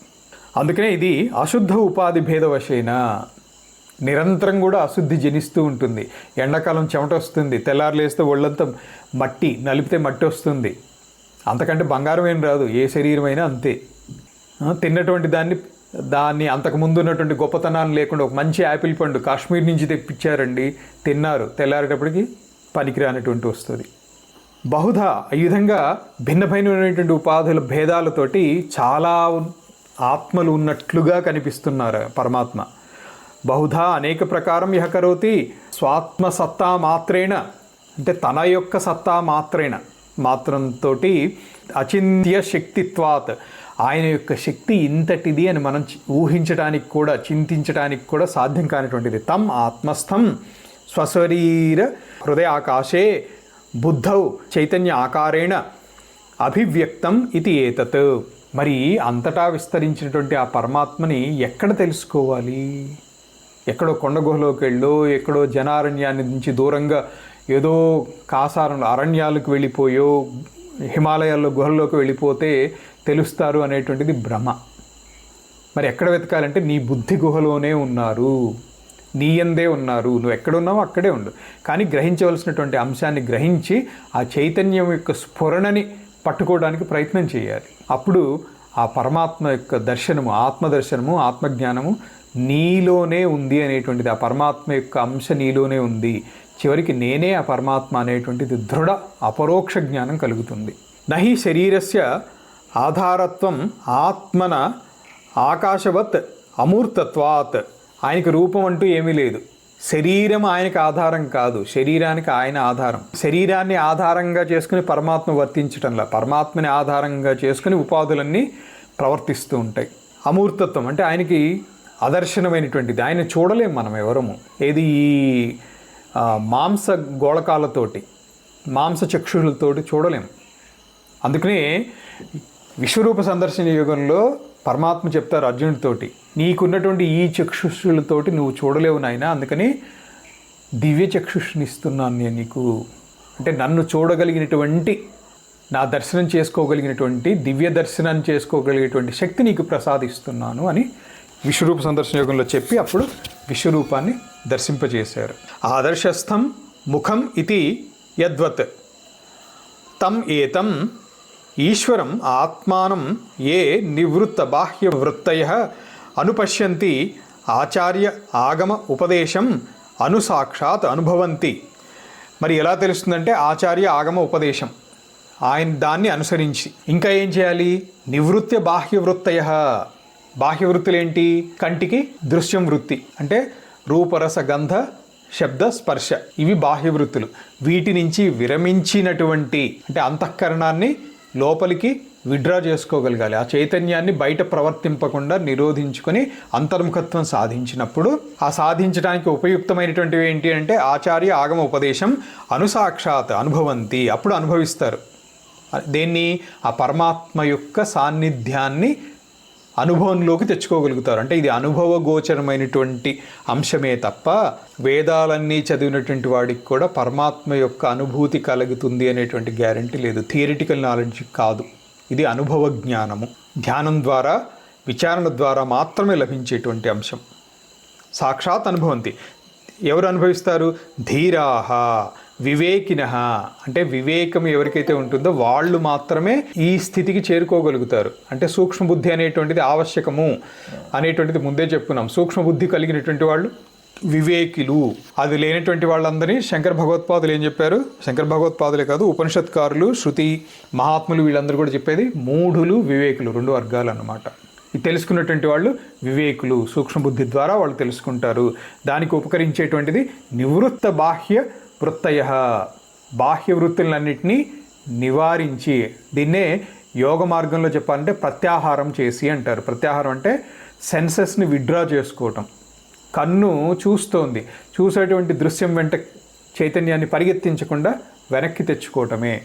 అందుకనే ఇది అశుద్ధ ఉపాధి భేదవశేన, నిరంతరం కూడా అశుద్ధి జనిస్తూ ఉంటుంది. ఎండాకాలం చెమట వస్తుంది, తెల్లారులేస్తే ఒళ్ళంతా మట్టి, నలిపితే మట్టి వస్తుంది. అంతకంటే బంగారం ఏం రాదు, ఏ శరీరమైనా అంతే. తిన్నటువంటి దాన్ని అంతకుముందు ఉన్నటువంటి గొప్పతనాన్ని లేకుండా, ఒక మంచి యాపిల్ పండు కాశ్మీర్ నుంచి తెప్పించారండి, తిన్నారు, తెల్లారేటప్పటికి పనికిరానటువంటి వస్తుంది. బహుధా ఈ విధంగా భిన్న భిన్నమైనటువంటి ఉపాధుల భేదాలతోటి చాలా ఆత్మలు ఉన్నట్లుగా కనిపిస్తున్నారు పరమాత్మ. బహుధా అనేక ప్రకారం యః కరోతి స్వాత్మసత్తా మాత్రేణ, అంటే తన యొక్క సత్తా మాత్రంతో అచింత్య శక్తిత్వాత్, ఆయన యొక్క శక్తి ఇంతటిది అని మనం ఊహించడానికి కూడా, చింతించడానికి కూడా సాధ్యం కానిటువంటిది. తం ఆత్మస్థం స్వశరీర హృదయాకాశే బుద్ధౌ చైతన్య ఆకారేణ అభివ్యక్తం ఇది ఏతత్. మరి అంతటా విస్తరించినటువంటి ఆ పరమాత్మని ఎక్కడ తెలుసుకోవాలి? ఎక్కడో కొండ గుహలోకి వెళ్ళో, ఎక్కడో జనారణ్యాన్ని నుంచి దూరంగా ఏదో కాసారంలో అరణ్యాలకు వెళ్ళిపోయో, హిమాలయాల్లో గుహల్లోకి వెళ్ళిపోతే తెలుస్తారు అనేటువంటిది భ్రమ. మరి ఎక్కడ వెతకాలంటే నీ బుద్ధి గుహలోనే ఉన్నారు, నీ యందే ఉన్నారు. నువ్వు ఎక్కడున్నావో అక్కడే ఉండు, కానీ గ్రహించవలసినటువంటి అంశాన్ని గ్రహించి ఆ చైతన్యం యొక్క స్ఫురణని పట్టుకోవడానికి ప్రయత్నం చేయాలి. అప్పుడు ఆ పరమాత్మ యొక్క దర్శనము, ఆత్మదర్శనము, ఆత్మజ్ఞానము నీలోనే ఉంది అనేటువంటిది, ఆ పరమాత్మ యొక్క అంశ నీలోనే ఉంది. చివరికి నేనే ఆ పరమాత్మ అనేటువంటిది దృఢ అపరోక్ష జ్ఞానం కలుగుతుంది. నహి శరీరస్య ఆధారత్వం ఆత్మన ఆకాశవత్ అమూర్తత్వాత్. ఆయనకి రూపం అంటూ ఏమీ లేదు. శరీరం ఆయనకు ఆధారం కాదు, శరీరానికి ఆయన ఆధారం. శరీరాన్ని ఆధారంగా చేసుకుని పరమాత్మ వర్తించటంలా, పరమాత్మని ఆధారంగా చేసుకుని ఉపాధులన్నీ ప్రవర్తిస్తూ ఉంటాయి. అమూర్తత్వం అంటే ఆయనకి అదర్శనమైనటువంటిది, ఆయన చూడలేం మనం ఎవరము. ఏది ఈ మాంస గోళకాలతోటి, మాంస చక్షులతోటి చూడలేము. అందుకనే విశ్వరూప సందర్శన యుగంలో పరమాత్మ చెప్తారు అర్జునుడితోటి, నీకున్నటువంటి ఈ చక్షుషులతోటి నువ్వు చూడలేవు నాయన, అందుకని దివ్య చక్షుష్ని ఇస్తున్నాను నేను నీకు. అంటే నన్ను చూడగలిగినటువంటి, నా దర్శనం చేసుకోగలిగినటువంటి, దివ్య దర్శనం చేసుకోగలిగేటువంటి శక్తి నీకు ప్రసాదిస్తున్నాను అని విశ్వరూప సందర్శన యోగంలో చెప్పి అప్పుడు విశ్వరూపాన్ని దర్శింపజేశారు. ఆదర్శస్థం ముఖం ఇది యద్వత్ తం ఏతం ఈశ్వరం ఆత్మానం ఏ నివృత్త బాహ్య వృత్తయః అనుపశ్యంతి ఆచార్య ఆగమ ఉపదేశం అనుసాక్షాత్ అనుభవంతి. మరి ఎలా తెలుస్తుందంటే ఆచార్య ఆగమ ఉపదేశం, ఆయన దాన్ని అనుసరించి. ఇంకా ఏం చేయాలి? నివృత్య బాహ్య వృత్తయః. బాహ్య వృత్తులు ఏంటి? కంటికి దృశ్యం వృత్తి అంటే రూపరస గంధ శబ్ద స్పర్శ, ఇవి బాహ్య వృత్తులు. వీటి నుంచి విరమించినటువంటి అంటే అంతఃకరణాన్ని లోపలికి విడ్రా చేసుకోగలగాలి. ఆ చైతన్యాన్ని బయట ప్రవర్తింపకుండా నిరోధించుకొని అంతర్ముఖత్వం సాధించినప్పుడు, ఆ సాధించడానికి ఉపయుక్తమైనటువంటివి ఏంటి అంటే ఆచార్య ఆగమ ఉపదేశం అనుసాక్షాత్ అనుభవంతి. అప్పుడు అనుభవిస్తారు దేన్ని? ఆ పరమాత్మ యొక్క సాన్నిధ్యాన్ని అనుభవంలోకి తెచ్చుకోగలుగుతారు. అంటే ఇది అనుభవ గోచరమైనటువంటి అంశమే తప్ప వేదాలన్నీ చదివినటువంటి వాడికి కూడా పరమాత్మ యొక్క అనుభూతి కలుగుతుంది అనేటువంటి గ్యారంటీ లేదు. థియరిటికల్ నాలెడ్జ్ కాదు, ఇది అనుభవ జ్ఞానము. ధ్యానం ద్వారా, విచారణ ద్వారా మాత్రమే లభించేటువంటి అంశం. సాక్షాత్ అనుభవంతి. ఎవరు అనుభవిస్తారు? ధీరాహ వివేకినః. అంటే వివేకం ఎవరికైతే ఉంటుందో వాళ్ళు మాత్రమే ఈ స్థితికి చేరుకోగలుగుతారు. అంటే సూక్ష్మబుద్ధి అనేటువంటిది ఆవశ్యకము అనేటువంటిది ముందే చెప్పుకున్నాం. సూక్ష్మబుద్ధి కలిగినటువంటి వాళ్ళు వివేకిలు. అది లేనటువంటి వాళ్ళందరినీ శంకర భగవత్పాదులు ఏం చెప్పారు? శంకర భగవత్పాదులే కాదు, ఉపనిషత్కారులు, శృతి మహాత్ములు వీళ్ళందరూ కూడా చెప్పేది మూఢులు, వివేకులు, రెండు వర్గాలు అన్నమాట. ఇది తెలుసుకున్నటువంటి వాళ్ళు వివేకులు. సూక్ష్మబుద్ధి ద్వారా వాళ్ళు తెలుసుకుంటారు. దానికి ఉపకరించేటువంటిది నివృత్త బాహ్య వృత్తయ. బాహ్య వృత్తులన్నింటినీ నివారించి, దీన్నే యోగ మార్గంలో చెప్పాలంటే ప్రత్యాహారం చేసి అంటారు. ప్రత్యాహారం అంటే సెన్సెస్ని విడ్రా చేసుకోవటం. కన్ను చూస్తోంది, చూసేటువంటి దృశ్యం వెంట చైతన్యాన్ని పరిగెత్తించకుండా వెనక్కి తెచ్చుకోవటమే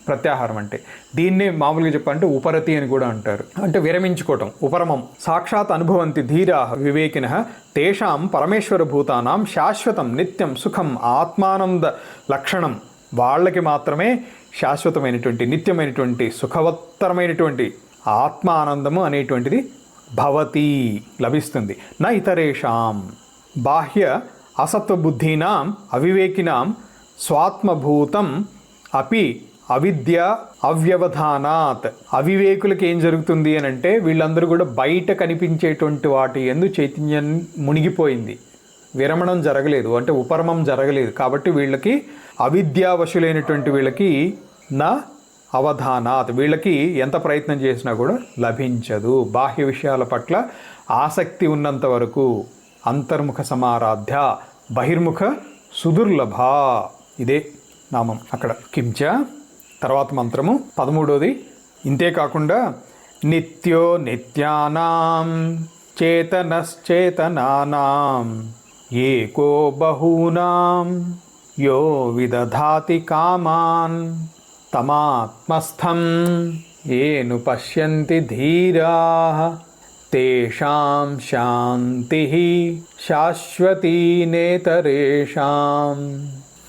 ప్రత్యాహారం అంటే. దీన్నే మామూలుగా చెప్పాలంటే ఉపరతి అని కూడా అంటారు. అంటే విరమించుకోవటం, ఉపరమం. సాక్షాత్ అనుభవంతి ధీరా వివేకినః తేషాం పరమేశ్వర భూతానాం శాశ్వతం నిత్యం సుఖం ఆత్మానంద లక్షణం. వాళ్ళకి మాత్రమే శాశ్వతమైనటువంటి, నిత్యమైనటువంటి, సుఖవత్తరమైనటువంటి ఆత్మానందము అనేటువంటిది భవతి, లభిస్తుంది. న ఇతరేషాం. బాహ్య అసత్వబుద్ధీనాం అవివేకినాం స్వాత్మభూతం అపి అవిద్య అవ్యవధానాత్. అవివేకులకి ఏం జరుగుతుంది అని అంటే వీళ్ళందరూ కూడా బయట కనిపించేటువంటి వాటి యందు చైతన్యం మునిగిపోయింది, విరమణం జరగలేదు, అంటే ఉపరమం జరగలేదు. కాబట్టి వీళ్ళకి అవిద్యావశులైనటువంటి వీళ్ళకి నా అవధానాత్, వీళ్ళకి ఎంత ప్రయత్నం చేసినా కూడా లభించదు. బాహ్య విషయాల పట్ల ఆసక్తి ఉన్నంత వరకు అంతర్ముఖ సమారాధ్య బహిర్ముఖ సుదుర్లభ. ఇదే నామం అక్కడ. కించ తర్వాత మంత్రము 13వది. ఇంతేకాకుండా నిత్యో నిత్యానాం చేతనశ్చేతనానాం ఏకో బహూనాం యో విదధాతి కామాన్ తమాత్మస్థం ఏను పశ్యంతి ధీరాః తేషాం శాంతిః శాశ్వతీ నేతరేషాం.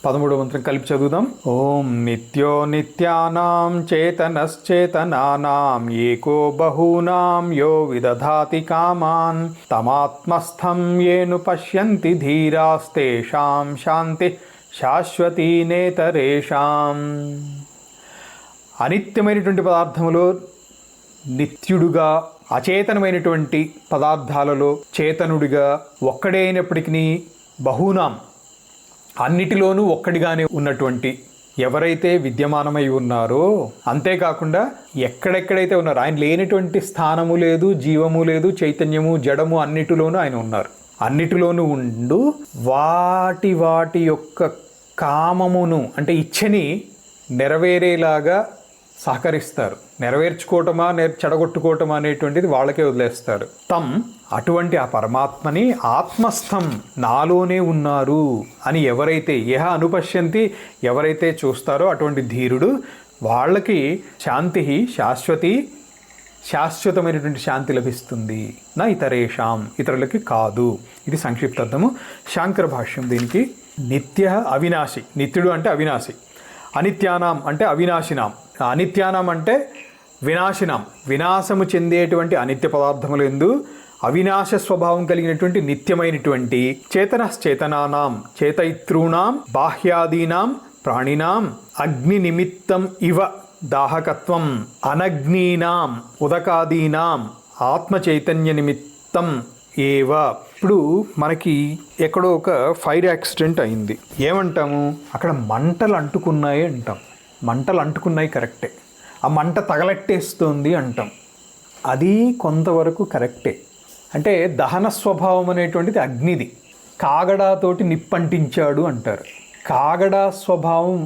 13వ మంత్రం కలిపి చదువుదాం. ఓం నిత్యో నిత్యానాం చేతనశ్చేతనానాం ఏకో బహూనాం యో విదధాతి కామాన్ తమాత్మస్థం ఏను పశ్యంతి ధీరాస్తేషాం శాంతి శాశ్వతీ నేతరేషాం. అనిత్యమైనటువంటి పదార్థములో నిత్యుడుగా, అచేతనమైనటువంటి పదార్థాలలో చేతనుడిగా ఒక్కడే అయినప్పటికీ బహూనాం అన్నిటిలోనూ ఒక్కడిగానే ఉన్నటువంటి ఎవరైతే విద్యమానమై ఉన్నారో, అంతేకాకుండా ఎక్కడెక్కడైతే ఉన్నారో ఆయన లేనటువంటి స్థానము లేదు, జీవము లేదు, చైతన్యము జడము అన్నిటిలోనూ ఆయన ఉన్నారు. అన్నిటిలోనూ ఉండు వాటి వాటి యొక్క కామమును అంటే ఇచ్చని నెరవేరేలాగా సహకరిస్తారు. నెరవేర్చుకోవటమా చెడగొట్టుకోవటమా అనేటువంటిది వాళ్ళకే వదిలేస్తారు. తం అటువంటి ఆ పరమాత్మని ఆత్మస్థం నాలోనే ఉన్నారు అని ఎవరైతే అనుపశ్యంతి ఎవరైతే చూస్తారో అటువంటి ధీరుడు వాళ్ళకి శాంతి శాశ్వతి, శాశ్వతమైనటువంటి శాంతి లభిస్తుంది. నా ఇతరేషాం, ఇతరులకి కాదు. ఇది సంక్షిప్తార్థము. శాంకర భాష్యం దీనికి: నిత్య అవినాశి, నిత్యుడు అంటే అవినాశి. అనిత్యానాం అంటే అవినాశినాం. అనిత్యానాం అంటే వినాశినాం, వినాశము చెందేటువంటి అనిత్య పదార్థములందు అవినాశ స్వభావం కలిగినటువంటి నిత్యమైనటువంటి చేతనానాం, చేతయితృణాం, బాహ్యాదీనాం ప్రాణినాం అగ్ని నిమిత్తం ఇవ దాహకత్వం, అనగ్నీనాం ఉదకాదీనాం ఆత్మ చైతన్య నిమిత్తం ఏవ. ఇప్పుడు మనకి ఎక్కడో ఒక ఫైర్ యాక్సిడెంట్ అయింది, ఏమంటాము? అక్కడ మంటలు అంటుకున్నాయి అంటాం. మంటలు అంటుకున్నాయి కరెక్టే. ఆ మంట తగలెట్టేస్తుంది అంటాం. అది కొంతవరకు కరెక్టే. అంటే దహన స్వభావం అనేటువంటిది అగ్నిది. కాగడాతోటి నిప్పంటించాడు అంటారు. కాగడా స్వభావం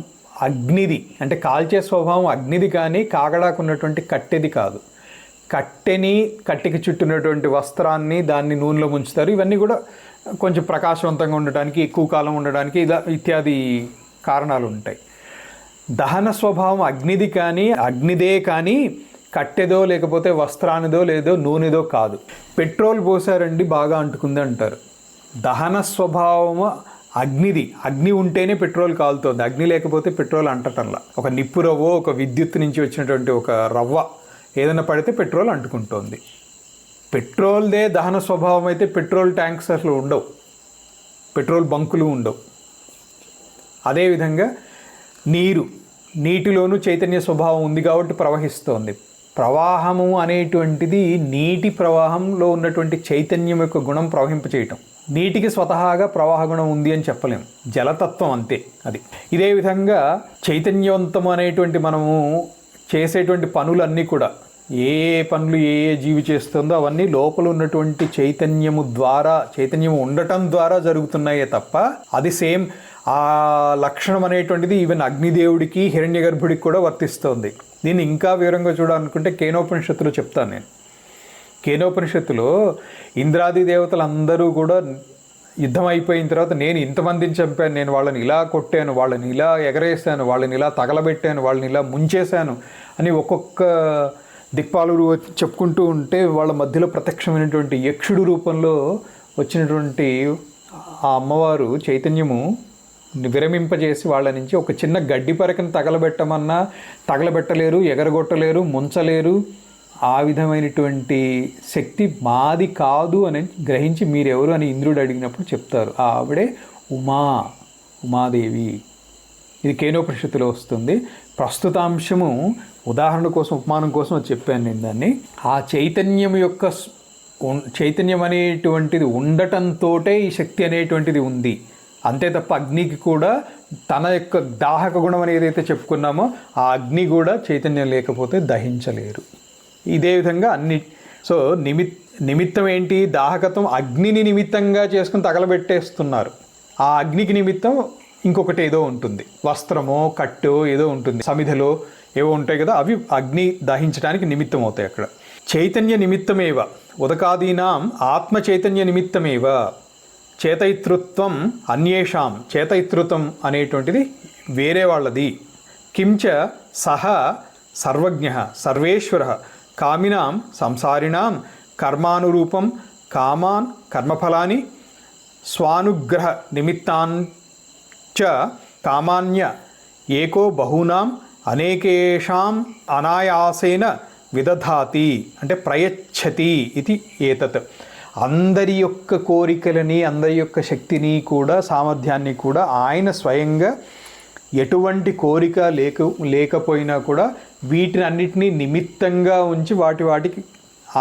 అగ్నిది, అంటే కాల్చే స్వభావం అగ్నిది, కానీ కాగడాకు ఉన్నటువంటి కట్టెది కాదు. కట్టెకి చుట్టినటువంటి వస్త్రాన్ని దాన్ని నూనెలో ముంచుతారు. ఇవన్నీ కూడా కొంచెం ప్రకాశవంతంగా ఉండడానికి, ఎక్కువ కాలం ఉండడానికి ఇత్యాది కారణాలు ఉంటాయి. దహన స్వభావం అగ్నిది కానీ, అగ్నిదే కానీ కట్టెదో లేకపోతే వస్త్రానిదో లేదో నూనెదో కాదు. పెట్రోల్ పోసారండి బాగా అంటుకుంది అంటారు. దహన స్వభావము అగ్నిది. అగ్ని ఉంటేనే పెట్రోల్ కాలుతోంది, అగ్ని లేకపోతే పెట్రోల్ అంటటల్లా. ఒక నిప్పు రవ్వ, ఒక విద్యుత్ నుంచి వచ్చినటువంటి ఒక రవ్వ ఏదైనా పడితే పెట్రోల్ అంటుకుంటోంది. పెట్రోల్దే దహన స్వభావం అయితే పెట్రోల్ ట్యాంక్స్ అసలు ఉండవు, పెట్రోల్ బంకులు ఉండవు. అదేవిధంగా నీటిలోనూ చైతన్య స్వభావం ఉంది కాబట్టి ప్రవహిస్తోంది. ప్రవాహము అనేటువంటిది నీటి ప్రవాహంలో ఉన్నటువంటి చైతన్యం యొక్క గుణం ప్రవహింపచేయటం. నీటికి స్వతహాగా ప్రవాహ గుణం ఉంది అని చెప్పలేము, జలతత్వం అంతే అది. ఇదే విధంగా చైతన్యవంతం అనేటువంటి మనము చేసేటువంటి పనులన్నీ కూడా, ఏ పనులు ఏ జీవి చేస్తుందో అవన్నీ లోపల ఉన్నటువంటి చైతన్యము ద్వారా, చైతన్యము ఉండటం ద్వారా జరుగుతున్నాయే తప్ప అది సేమ్ ఆ లక్షణం అనేటువంటిది ఈవెన్ అగ్నిదేవుడికి హిరణ్య గర్భుడికి కూడా వర్తిస్తోంది. దీన్ని ఇంకా వివరంగా చూడాలనుకుంటే కేనోపనిషత్తులో చెప్తాను నేను. కేనోపనిషత్తులో ఇంద్రాది దేవతలందరూ కూడా యుద్ధం అయిపోయిన తర్వాత నేను ఇంతమందిని చంపాను, నేను వాళ్ళని ఇలా కొట్టాను, వాళ్ళని ఇలా ఎగరేసాను, వాళ్ళని ఇలా తగలబెట్టాను, వాళ్ళని ఇలా ముంచేశాను అని ఒక్కొక్క దిక్పాలురు చెప్పుకుంటూ ఉంటే వాళ్ళ మధ్యలో ప్రత్యక్షమైనటువంటి యక్షుడు రూపంలో వచ్చినటువంటి ఆ అమ్మవారు చైతన్యము విరమింపజేసి వాళ్ళ నుంచి ఒక చిన్న గడ్డి పరకను తగలబెట్టమన్నా తగలబెట్టలేరు, ఎగరగొట్టలేరు, ముంచలేరు. ఆ విధమైనటువంటి శక్తి మాది కాదు అని గ్రహించి మీరెవరు అని ఇంద్రుడు అడిగినప్పుడు చెప్తారు, ఆవిడే ఉమాదేవి. ఇది కేనోపనిషత్తులో వస్తుంది. ప్రస్తుతాంశము ఉదాహరణ కోసం, ఉపమానం కోసం అది చెప్పాను నేను దాన్ని. ఆ చైతన్యం అనేటువంటిది ఉండటంతో ఈ శక్తి అనేటువంటిది ఉంది. అంతే తప్ప అగ్నికి కూడా తన యొక్క దాహక గుణం అని ఏదైతే చెప్పుకున్నామో ఆ అగ్ని కూడా చైతన్యం లేకపోతే దహించలేరు. ఇదే విధంగా సో నిమిత్తం ఏంటి? దాహకత్వం. అగ్నిని నిమిత్తంగా చేసుకుని తగలబెట్టేస్తున్నారు. ఆ అగ్నికి నిమిత్తం ఇంకొకటి ఏదో ఉంటుంది, వస్త్రమో కట్టో ఏదో ఉంటుంది, సమిధలో ఏవో ఉంటాయి కదా, అవి అగ్ని దహించడానికి నిమిత్తం అవుతాయి. అక్కడ చైతన్య నిమిత్తమేవ ఉదకాదీనాం ఆత్మ చైతన్య నిమిత్తమేవ చేతయితృత్వం అన్యేషాం. చేతయితృత్వం అనేటువంటిది వేరే వాళ్ళది. కించ సహ సర్వజ్ఞ సర్వేశ్వర కామినాం సంసారిణాం కర్మానురూపం కామాన్ కర్మఫలాని స్వానుగ్రహ నిమిత్తాంచ కామాన్య ఏకో బహూనాం అనేకేషాం అనాయాసేన విదధాతి అంటే ప్రయచ్చతి ఇది ఏతత్. అందరి యొక్క కోరికలని, అందరి యొక్క శక్తిని కూడా, సామర్థ్యాన్ని కూడా ఆయన స్వయంగా ఎటువంటి కోరిక లేకపోయినా కూడా వీటిని అన్నిటినీ నిమిత్తంగా ఉంచి వాటికి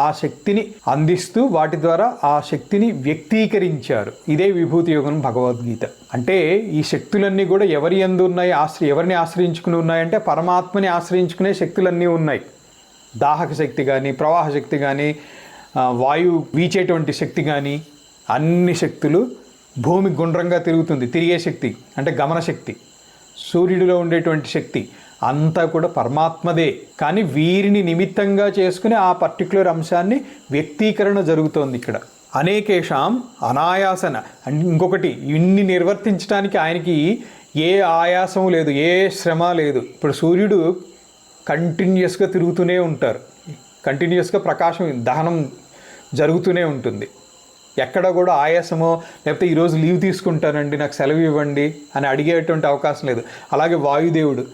ఆ శక్తిని అందిస్తూ వాటి ద్వారా ఆ శక్తిని వ్యక్తీకరించారు. ఇదే విభూతి యోగం భగవద్గీత. అంటే ఈ శక్తులన్నీ కూడా ఎవరి యందు ఉన్నాయి, ఎవరిని ఆశ్రయించుకుని ఉన్నాయంటే పరమాత్మని ఆశ్రయించుకునే శక్తులన్నీ ఉన్నాయి. దాహక శక్తి కానీ, ప్రవాహ శక్తి కానీ, వాయువు వీచేటువంటి శక్తి కానీ, అన్ని శక్తులు, భూమి గుండ్రంగా తిరిగే శక్తి అంటే గమన శక్తి, సూర్యుడిలో ఉండేటువంటి శక్తి అంతా కూడా పరమాత్మదే. కానీ వీరిని నిమిత్తంగా చేసుకుని ఆ పర్టికులర్ అంశాన్ని వ్యక్తీకరణ జరుగుతోంది ఇక్కడ. అనేకేషాం అనాయాసన అంటే ఇంకొకటి, ఇన్ని నిర్వర్తించడానికి ఆయనకి ఏ ఆయాసం లేదు, ఏ శ్రమ లేదు. ఇప్పుడు సూర్యుడు కంటిన్యూస్గా తిరుగుతూనే ఉంటారు, కంటిన్యూస్గా ప్రకాశం దహనం జరుగుతూనే ఉంటుంది. ఎక్కడ కూడా ఆయాసమో లేకపోతే ఈరోజు లీవ్ తీసుకుంటానండి నాకు సెలవు ఇవ్వండి అని అడిగేటువంటి అవకాశం లేదు. అలాగే వాయుదేవుడు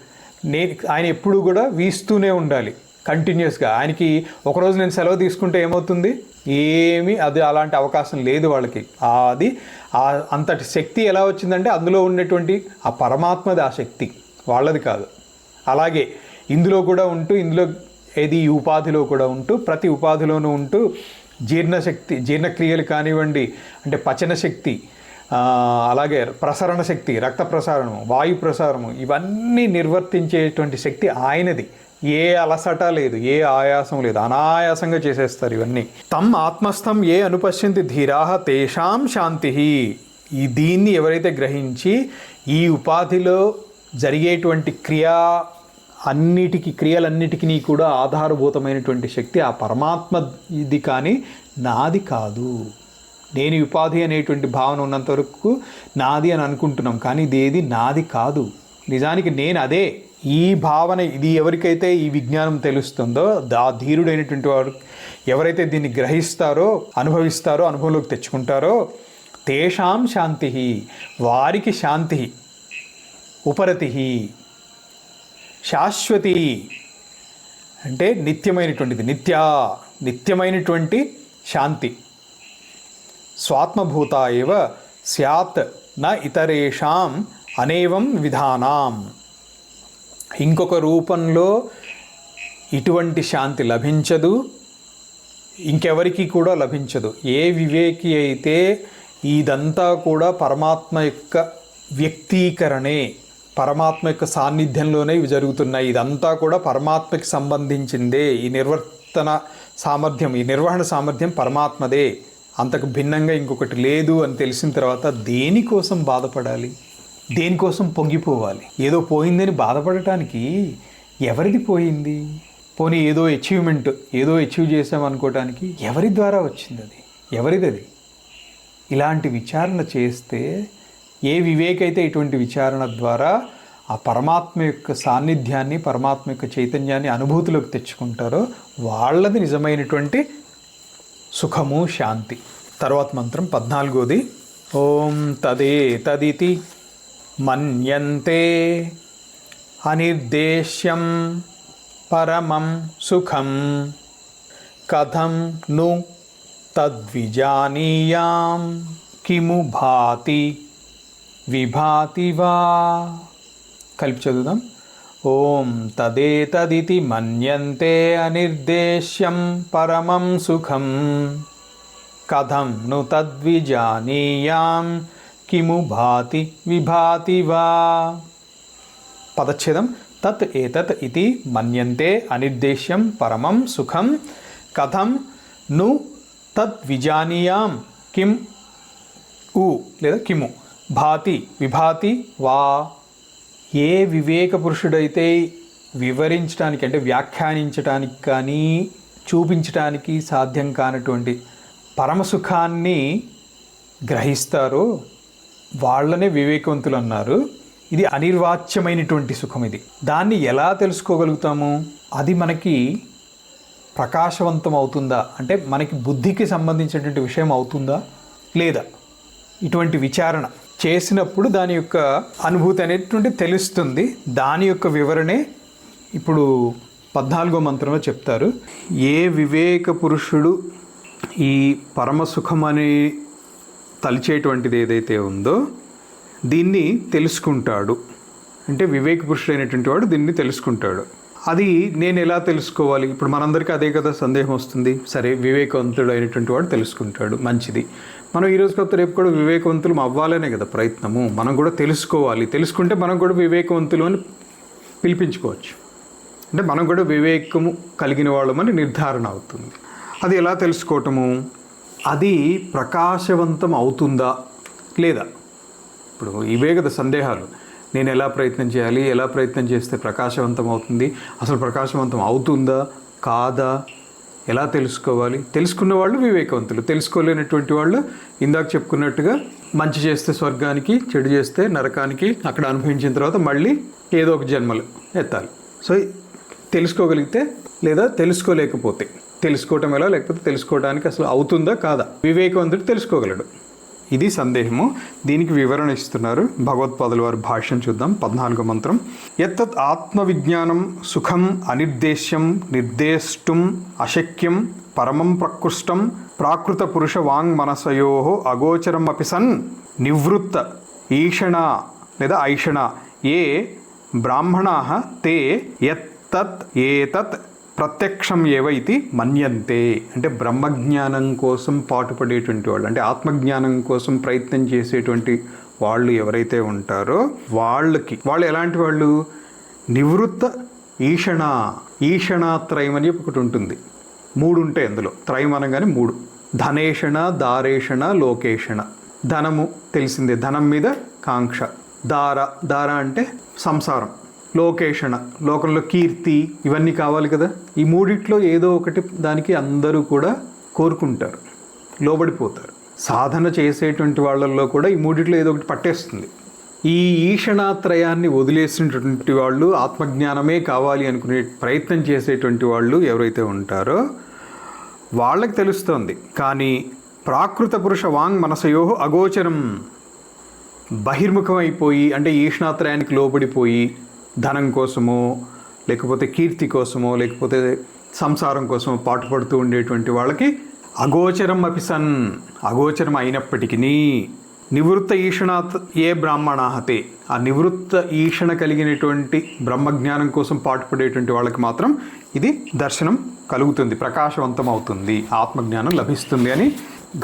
ఆయన ఎప్పుడు కూడా వీస్తూనే ఉండాలి కంటిన్యూస్గా. ఆయనకి ఒకరోజు నేను సెలవు తీసుకుంటే ఏమవుతుంది, అది అలాంటి అవకాశం లేదు వాళ్ళకి. అది అంతటి శక్తి ఎలా వచ్చిందంటే అందులో ఉన్నటువంటి ఆ పరమాత్మది ఆ శక్తి, వాళ్ళది కాదు. అలాగే ఇందులో కూడా ఉంటూ, ఈ ఉపాధిలో కూడా ఉంటూ, ప్రతి ఉపాధిలోనూ ఉంటూ జీర్ణశక్తి, జీర్ణక్రియలు కానివ్వండి, అంటే పచన శక్తి, అలాగే ప్రసరణ శక్తి, రక్త ప్రసారణము, వాయు ప్రసారము, ఇవన్నీ నిర్వర్తించేటువంటి శక్తి ఆయనది. ఏ అలసట లేదు, ఏ ఆయాసం లేదు, అనాయాసంగా చేసేస్తారు ఇవన్నీ. తమ్ ఆత్మస్థం ఏ అనుపశ్యంతి ధీరాహ తేషాం శాంతి. దీన్ని ఎవరైతే గ్రహించి ఈ ఉపాధిలో జరిగేటువంటి క్రియలన్నిటికీ కూడా ఆధారభూతమైనటువంటి శక్తి ఆ పరమాత్మ ఇది, కానీ నాది కాదు. నేను ఉపాధి అనేటువంటి భావన ఉన్నంత వరకు నాది అని అనుకుంటున్నాం, కానీ ఇదేది నాది కాదు. నిజానికి నేను అదే. ఈ భావన ఇది ఎవరికైతే ఈ విజ్ఞానం తెలుస్తుందో, ఆ ధీరుడైనటువంటి వారు ఎవరైతే దీన్ని గ్రహిస్తారో, అనుభవిస్తారో, అనుభవంలోకి తెచ్చుకుంటారో, తేషాం శాంతి, వారికి శాంతి, ఉపరతి, శాశ్వతి అంటే నిత్యమైనటువంటిది, నిత్యమైనటువంటి శాంతి. స్వాత్మభూత ఏవ స్యాత్ న ఇతరేషాం అనేవం విధానాం. ఇంకొక రూపంలో ఇటువంటి శాంతి లభించదు, ఇంకెవరికి కూడా లభించదు. ఏ వివేకి అయితే ఇదంతా కూడా పరమాత్మ యొక్క వ్యక్తీకరణే, పరమాత్మ యొక్క సాన్నిధ్యంలోనే ఇవి జరుగుతున్నాయి, ఇదంతా కూడా పరమాత్మకి సంబంధించిందే, ఈ నిర్వర్తన సామర్థ్యం, ఈ నిర్వహణ సామర్థ్యం పరమాత్మదే, అంతకు భిన్నంగా ఇంకొకటి లేదు అని తెలిసిన తర్వాత దేనికోసం బాధపడాలి, దేనికోసం పొంగిపోవాలి? ఏదో పోయిందని బాధపడటానికి ఎవరిది పోయింది? పోనీ ఏదో అచీవ్మెంట్, ఏదో అచీవ్ చేసామనుకోవటానికి ఎవరి ద్వారా వచ్చింది? అది ఎవరిది? అది ఇలాంటి విచారణ చేస్తే, ఏ వివేకైతే ఇటువంటి విచారణ ద్వారా ఆ పరమాత్మ యొక్క సాన్నిధ్యాన్ని, పరమాత్మ యొక్క చైతన్యాన్ని అనుభూతిలోకి తెచ్చుకుంటారో వాళ్ళది నిజమైనటువంటి సుఖము, శాంతి. తర్వాత మంత్రం 14. ఓం తదేతదితి మన్యంతే అనిర్దేశ్యం పరమం సుఖం కథం ను తద్విజానీయాం కిము భాతి విభాతి వా. కలిపి చదువుదాం. ఓం తదేతదితి మన్యంతే అనిర్దేశ్యం పరమం సుఖం కథం ను తద్విజానీయాం కిము భాతి విభాతి వా. పదచ్ఛేదం. తత్ ఏతత్ ఇతి మన్యంతే అనిర్దేశ్యం పరమం సుఖం కథం ను తద్విజానీయాం కిం ఉ లేదా కిము భాతి విభాతి వా. ఏ వివేక పురుషుడైతే వివరించడానికి, అంటే వ్యాఖ్యానించడానికి కానీ చూపించడానికి సాధ్యం కానటువంటి పరమసుఖాన్ని గ్రహిస్తారో వాళ్ళనే వివేకవంతులు అన్నారు. ఇది అనిర్వాచ్యమైనటువంటి సుఖం. ఇది దాన్ని ఎలా తెలుసుకోగలుగుతాము? అది మనకి ప్రకాశవంతం అవుతుందా, అంటే మనకి బుద్ధికి సంబంధించినటువంటి విషయం అవుతుందా లేదా, ఇటువంటి విచారణ చేసినప్పుడు దాని యొక్క అనుభూతి అనేటువంటి తెలుస్తుంది. దాని యొక్క వివరణే ఇప్పుడు 14వ మంత్రంలో చెప్తారు. ఏ వివేక పురుషుడు ఈ పరమసుఖం అని తలిచేటువంటిది ఏదైతే ఉందో దీన్ని తెలుసుకుంటాడు, అంటే వివేక పురుషుడైనటువంటి వాడు దీన్ని తెలుసుకుంటాడు. అది నేను ఎలా తెలుసుకోవాలి? ఇప్పుడు మనందరికీ అదే కదా సందేహం వస్తుంది. సరే, వివేకవంతుడు అయినటువంటి వాడు తెలుసుకుంటాడు, మంచిది. మనం ఈరోజు కాకపోతే రేపు కూడా వివేకవంతులు అవ్వాలనే కదా ప్రయత్నము. మనం కూడా తెలుసుకోవాలి. తెలుసుకుంటే మనం కూడా వివేకవంతులు అని పిలిపించుకోవచ్చు. అంటే మనం కూడా వివేకము కలిగిన వాళ్ళమని నిర్ధారణ అవుతుంది. అది ఎలా తెలుసుకోవటము? అది ప్రకాశవంతం అవుతుందా లేదా? ఇప్పుడు ఇవే కదా సందేహాలు. నేను ఎలా ప్రయత్నం చేయాలి, ఎలా ప్రయత్నం చేస్తే ప్రకాశవంతం అవుతుంది, అసలు ప్రకాశవంతం అవుతుందా కాదా, ఎలా తెలుసుకోవాలి? తెలుసుకున్న వాళ్ళు వివేకవంతులు, తెలుసుకోలేనటువంటి వాళ్ళు ఇందాక చెప్పుకున్నట్టుగా మంచి చేస్తే స్వర్గానికి, చెడు చేస్తే నరకానికి, అక్కడ అనుభవించిన తర్వాత మళ్ళీ ఏదో ఒక జన్మలు ఎత్తాలి. సో తెలుసుకోగలిగితే లేదా తెలుసుకోలేకపోతే. తెలుసుకోవటం ఎలా, లేకపోతే తెలుసుకోవడానికి అసలు అవుతుందా కాదా, వివేకవంతుడు తెలుసుకోగలడు. ఇది సందేహము. దీనికి వివరణ ఇస్తున్నారు భగవత్పాదుల వారి భాష్యం చూద్దాం. 14వ మంత్రం. యత్తత్ ఆత్మవిజ్ఞానం సుఖం అనిర్దేశ్యం నిర్దేష్టం అశక్యం పరమం ప్రకృష్టం ప్రాకృత పురుష వాంగ్ మనసయో అగోచరం అపి సన్ నివృత్త ఈషణ లేదా ఐషణ ఏ బ్రాహ్మణా తే యత్తత్ ఏతత్ ప్రత్యక్షం ఏవ ఇది మన్యంతే. అంటే బ్రహ్మజ్ఞానం కోసం పాటుపడేటువంటి వాళ్ళు, అంటే ఆత్మజ్ఞానం కోసం ప్రయత్నం చేసేటువంటి వాళ్ళు ఎవరైతే ఉంటారో వాళ్ళు ఎలాంటి వాళ్ళు? నివృత్త ఈషణ, ఈషణాత్రయం అని ఒకటి ఉంటుంది. 3 ఉంటాయి అందులో. త్రయం అనగానే 3. ధనేషణ, దారేషణ, లోకేషణ. ధనము తెలిసిందే, ధనం మీద కాంక్ష. దార అంటే సంసారం. లోకేషణ, లోకంలో కీర్తి, ఇవన్నీ కావాలి కదా. ఈ 3 ఏదో ఒకటి దానికి అందరూ కూడా కోరుకుంటారు, లోబడిపోతారు. సాధన చేసేటువంటి వాళ్ళల్లో కూడా ఈ 3 ఏదో ఒకటి పట్టేస్తుంది. ఈ ఈషణాత్రయాన్ని వదిలేసినటువంటి వాళ్ళు, ఆత్మజ్ఞానమే కావాలి అనుకునే ప్రయత్నం చేసేటువంటి వాళ్ళు ఎవరైతే ఉంటారో వాళ్ళకి తెలుస్తోంది. కానీ ప్రాకృత పురుష వాంగ్ మనసయో అగోచరం, బహిర్ముఖమైపోయి, అంటే ఈషణాత్రయానికి లోబడిపోయి ధనం కోసమో లేకపోతే కీర్తి కోసమో లేకపోతే సంసారం కోసమో పాటుపడుతూ ఉండేటువంటి వాళ్ళకి అగోచరం అపిసన్, అగోచరం అయినప్పటికీ నివృత్త ఈషణాత్ ఏ బ్రాహ్మణాహతే, ఆ నివృత్త ఈషణ కలిగినటువంటి బ్రహ్మజ్ఞానం కోసం పాటుపడేటువంటి వాళ్ళకి మాత్రం ఇది దర్శనం కలుగుతుంది, ప్రకాశవంతం అవుతుంది, ఆత్మజ్ఞానం లభిస్తుంది అని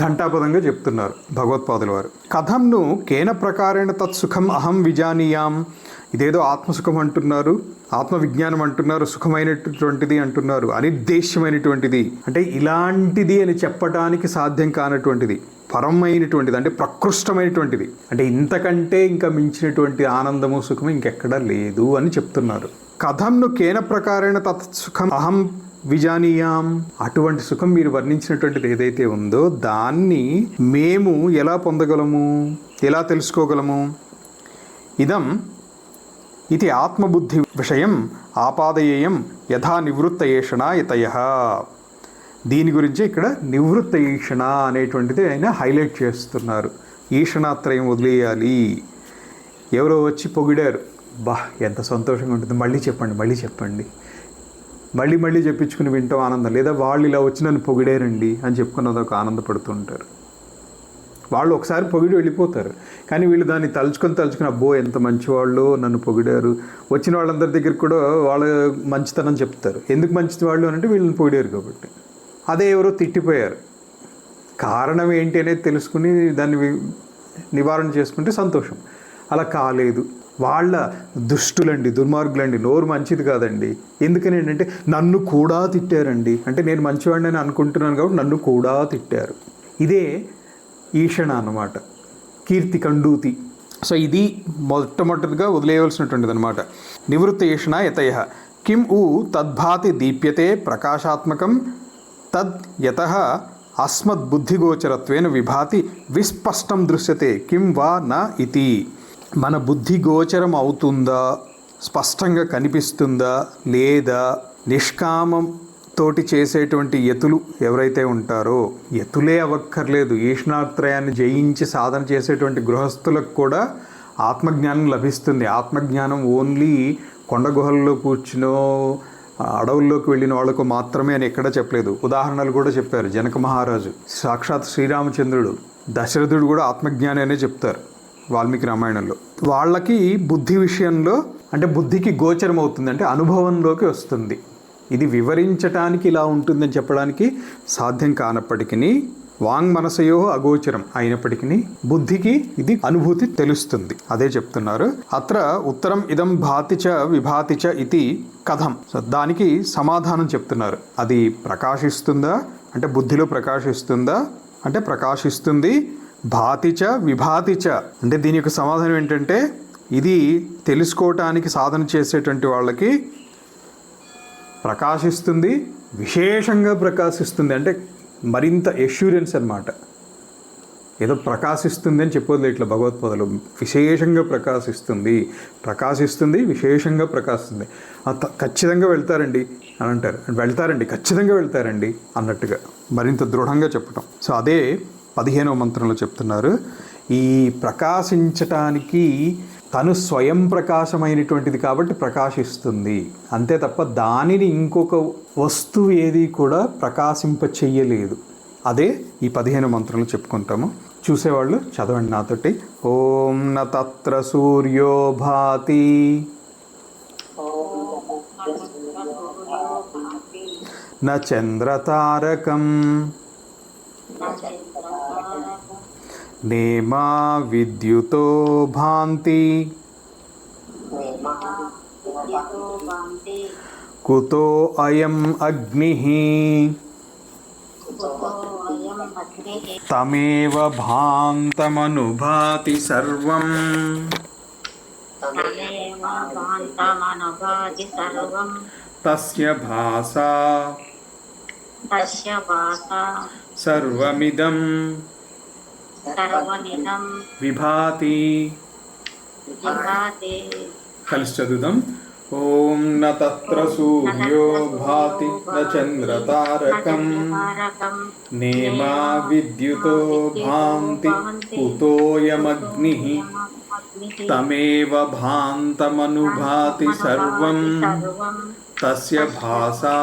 ఘంటాపదంగా చెప్తున్నారు భగవత్పాదుల వారు. కథంను కేన ప్రకారేణ తత్సుఖం అహం విజానీయాం. ఇదేదో ఆత్మసుఖం అంటున్నారు, ఆత్మవిజ్ఞానం అంటున్నారు, సుఖమైనటువంటిది అంటున్నారు, అనిర్దేశ్యమైనటువంటిది, అంటే ఇలాంటిది అని చెప్పటానికి సాధ్యం కానటువంటిది, పరమైనటువంటిది, అంటే ప్రకృష్టమైనటువంటిది, అంటే ఇంతకంటే ఇంకా మించినటువంటి ఆనందము సుఖము ఇంకెక్కడా లేదు అని చెప్తున్నారు. కథంను కేన ప్రకారేణ తత్సుఖం అహం విజానీయాం. అటువంటి సుఖం మీరు వర్ణించినటువంటిది ఏదైతే ఉందో దాన్ని మేము ఎలా పొందగలము, ఎలా తెలుసుకోగలము? ఇదం ఇది ఆత్మబుద్ధి విషయం ఆపాదయేయం యథా నివృత్త ఏషణ యతయః. దీని గురించి ఇక్కడ నివృత్త ఈషణ అనేటువంటిది ఆయన హైలైట్ చేస్తున్నారు. ఈషణాత్రయం వదిలేయాలి. ఎవరో వచ్చి పొగిడారు, బా ఎంత సంతోషంగా ఉంటుంది, మళ్ళీ చెప్పండి, మళ్ళీ చెప్పించుకుని వింటాం ఆనందం. లేదా వాళ్ళు ఇలా వచ్చి నన్ను పొగిడారండి అని చెప్పుకున్నది ఒక ఆనందపడుతుంటారు. వాళ్ళు ఒకసారి పొగిడి వెళ్ళిపోతారు, కానీ వీళ్ళు దాన్ని తలుచుకొని అబ్బో ఎంత మంచివాళ్ళు, నన్ను పొగిడారు. వచ్చిన వాళ్ళందరి దగ్గర కూడా వాళ్ళ మంచితనం చెప్తారు. ఎందుకు మంచిది వాళ్ళు అంటే వీళ్ళని పొగిడారు కాబట్టి. అదే ఎవరో తిట్టిపోయారు, కారణం ఏంటి అనేది తెలుసుకుని దాన్ని నివారణ చేసుకుంటే సంతోషం. అలా కాలేదు, వాళ్ళ దుష్టులండి, దుర్మార్గులండి, నోరు మంచిది కాదండి. ఎందుకని ఏంటంటే నన్ను కూడా తిట్టారండి, అంటే నేను మంచివాడిని అని అనుకుంటున్నాను కాబట్టి నన్ను కూడా తిట్టారు. ఇదే ఈషణ అన్నమాట, కీర్తి కండూతి. సో ఇది మొట్టమొదటిగా వదిలేయవలసినటువంటిది అనమాట. నివృత్త ఈషణ యతయః కిం ఊ తద్భాతి దీప్యతే ప్రకాశాత్మకం తద్ యతః అస్మద్బుద్ధిగోచరత్వేన విభాతి విస్పష్టం దృశ్యతే కిం వా న ఇతి. మన బుద్ధి గోచరం అవుతుందా, స్పష్టంగా కనిపిస్తుందా లేదా, నిష్కామం తోటి చేసేటువంటి యతులు ఎవరైతే ఉంటారో, యతులే అవ్వక్కర్లేదు, ఈష్ణాత్రయాన్ని జయించి సాధన చేసేటువంటి గృహస్థులకు కూడా ఆత్మజ్ఞానం లభిస్తుంది. ఆత్మజ్ఞానం ఓన్లీ కొండ గుహల్లో కూర్చునో అడవుల్లోకి వెళ్ళిన వాళ్ళకు మాత్రమే అని ఎక్కడ చెప్పలేదు. ఉదాహరణలు కూడా చెప్పారు. జనక మహారాజు, సాక్షాత్ శ్రీరామచంద్రుడు, దశరథుడు కూడా ఆత్మజ్ఞాని అనే చెప్తారు వాల్మీకి రామాయణంలో. వాళ్ళకి బుద్ధి విషయంలో అంటే బుద్ధికి గోచరం అవుతుంది, అంటే అనుభవంలోకి వస్తుంది. ఇది వివరించటానికి ఇలా ఉంటుందని చెప్పడానికి సాధ్యం కానప్పటికీ, వాంగ్ మనసయో అగోచరం అయినప్పటికీ బుద్ధికి ఇది అనుభూతి తెలుస్తుంది. అదే చెప్తున్నారు. అత్ర ఉత్తరం ఇదం భాతిచ విభాతిచ ఇది కథం. దానికి సమాధానం చెప్తున్నారు. అది ప్రకాశిస్తుందా అంటే బుద్ధిలో ప్రకాశిస్తుందా అంటే ప్రకాశిస్తుంది. భాతిచ విభాతిచ అంటే దీని యొక్క సమాధానం ఏంటంటే, ఇది తెలుసుకోవటానికి సాధన చేసేటువంటి వాళ్ళకి ప్రకాశిస్తుంది, విశేషంగా ప్రకాశిస్తుంది, అంటే మరింత ఎష్యూరెన్స్ అన్నమాట. ఏదో ప్రకాశిస్తుంది అని చెప్పొద్దు ఇట్లా భగవత్పాదలు. విశేషంగా ప్రకాశిస్తుంది, విశేషంగా ప్రకాశిస్తుంది. ఖచ్చితంగా వెళ్తారండి అని అంటారు. వెళ్తారండి, ఖచ్చితంగా వెళ్తారండి అన్నట్టుగా మరింత దృఢంగా చెప్పటం. సో అదే 15వ మంత్రంలో చెప్తున్నారు. ఈ ప్రకాశించటానికి తను స్వయం ప్రకాశమైనటువంటిది కాబట్టి ప్రకాశిస్తుంది అంతే తప్ప దానిని ఇంకొక వస్తువు ఏది కూడా ప్రకాశింప చెయ్యలేదు. అదే ఈ 15వ మంత్రంలో చెప్పుకుంటాము. చూసేవాళ్ళు చదవండి నాతోటి. ఓం న తత్ర సూర్యో భాతి న చంద్రతారకం నేమా విద్యుతో భాంతి కుతో అయం అగ్నిః తమేవ భాంతమనుభాతి సర్వం తస్య భాసా సర్వమిదం విభాతి. కలిసి చదువుదాం. ఓం న తత్ర సూర్యో భాతి న చంద్రతారకం నేమా విద్యుతో భాంతి కుతోయమగ్నిః తమేవ భాంతమనుభాతి సర్వం తస్య భాసా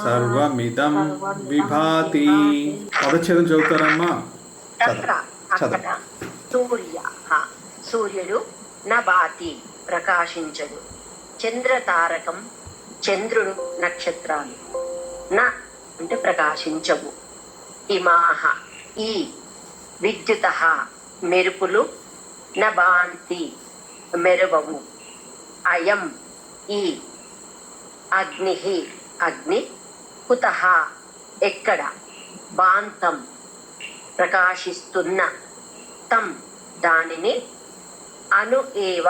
సర్వమిదం విభాతి. పదచ్ఛేదం చదువుతారమ్మా? సూర్యుడు నభాతి ప్రకాశించడు, చంద్రతారకం చంద్రుడు నక్షత్రాలు, న అంటే ప్రకాశించవు, ఇమాహ ఈ విద్యుత మెరుపులు, నభాంతి మెరువవు, అయం ఈ అగ్ని అగ్ని, కుతః ఎక్కడ, భాంతం ప్రకాశిస్తున్న, తం దానిని, అను ఏవ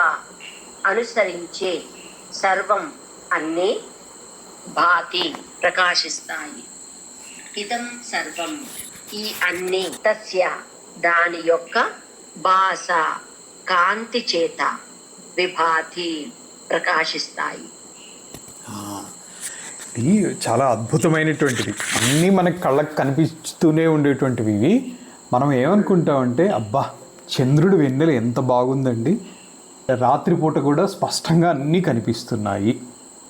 అనుసరించే, సర్వం అన్నీ, భాతి ప్రకాశిస్తాయి, ఇదం సర్వం ఈ అన్ని, తస్య దాని యొక్క, భాస కాంతి చేత, విభాతి ప్రకాశిస్తాయి. ఇది చాలా అద్భుతమైనటువంటిది. అన్నీ మనకి కళ్ళకు కనిపిస్తూనే ఉండేటువంటివి ఇవి. మనం ఏమనుకుంటామంటే అబ్బా చంద్రుడి వెన్నెల ఎంత బాగుందండి, రాత్రిపూట కూడా స్పష్టంగా అన్నీ కనిపిస్తున్నాయి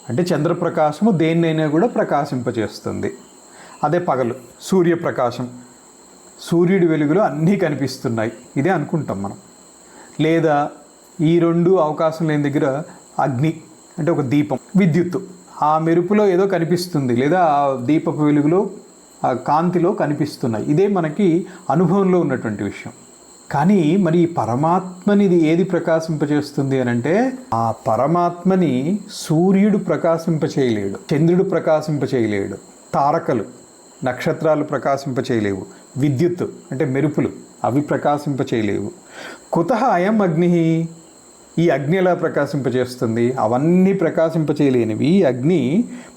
అంటే చంద్రప్రకాశము దేన్నైనా కూడా ప్రకాశింపచేస్తుంది. అదే పగలు సూర్యప్రకాశం, సూర్యుడి వెలుగులో అన్నీ కనిపిస్తున్నాయి ఇదే అనుకుంటాం మనం. లేదా ఈ రెండు అవకాశం లేని దగ్గర అగ్ని అంటే ఒక దీపం, విద్యుత్తు, ఆ మెరుపులో ఏదో కనిపిస్తుంది లేదా ఆ దీపపు వెలుగులో ఆ కాంతిలో కనిపిస్తున్నాయి. ఇదే మనకి అనుభవంలో ఉన్నటువంటి విషయం. కానీ మరి ఈ పరమాత్మని ఏది ప్రకాశింపచేస్తుంది అని అంటే ఆ పరమాత్మని సూర్యుడు ప్రకాశింపచేయలేడు, చంద్రుడు ప్రకాశింపచేయలేడు, తారకలు నక్షత్రాలు ప్రకాశింపచేయలేవు, విద్యుత్ అంటే మెరుపులు అవి ప్రకాశింపచేయలేవు. కుతః అయం అగ్ని ఈ అగ్ని ఎలా ప్రకాశింపచేస్తుంది? అవన్నీ ప్రకాశింపచేయలేనివి ఈ అగ్ని,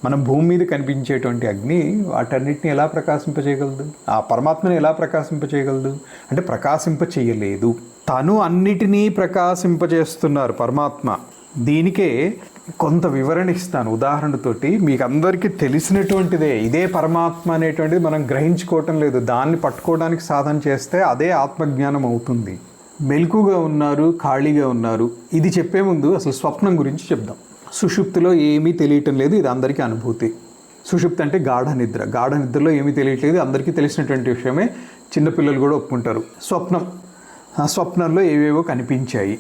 మన భూమి మీద కనిపించేటువంటి అగ్ని వాటన్నిటిని ఎలా ప్రకాశింపచేయగలదు? ఆ పరమాత్మని ఎలా ప్రకాశింపచేయగలదు అంటే ప్రకాశింపచేయలేదు. తను అన్నిటినీ ప్రకాశింపచేస్తున్నారు పరమాత్మ. దీనికే కొంత వివరణ ఇస్తాను ఉదాహరణతోటి. మీకు అందరికీ తెలిసినటువంటిదే ఇదే పరమాత్మ అనేటువంటిది మనం గ్రహించుకోవటం లేదు. దాన్ని పట్టుకోవడానికి సాధన చేస్తే అదే ఆత్మజ్ఞానం అవుతుంది. మెలకుగా ఉన్నారు, ఖాళీగా ఉన్నారు, ఇది చెప్పే ముందు అసలు స్వప్నం గురించి చెప్దాం. సుషుప్తిలో ఏమీ తెలియటం లేదు, ఇది అందరికీ అనుభూతి. సుషుప్తి అంటే గాఢ నిద్ర. గాఢ నిద్రలో ఏమీ తెలియట్లేదు, అందరికీ తెలిసినటువంటి విషయమే, చిన్నపిల్లలు కూడా ఒప్పుకుంటారు. స్వప్నం, ఆ స్వప్నంలో ఏవేవో కనిపించాయి.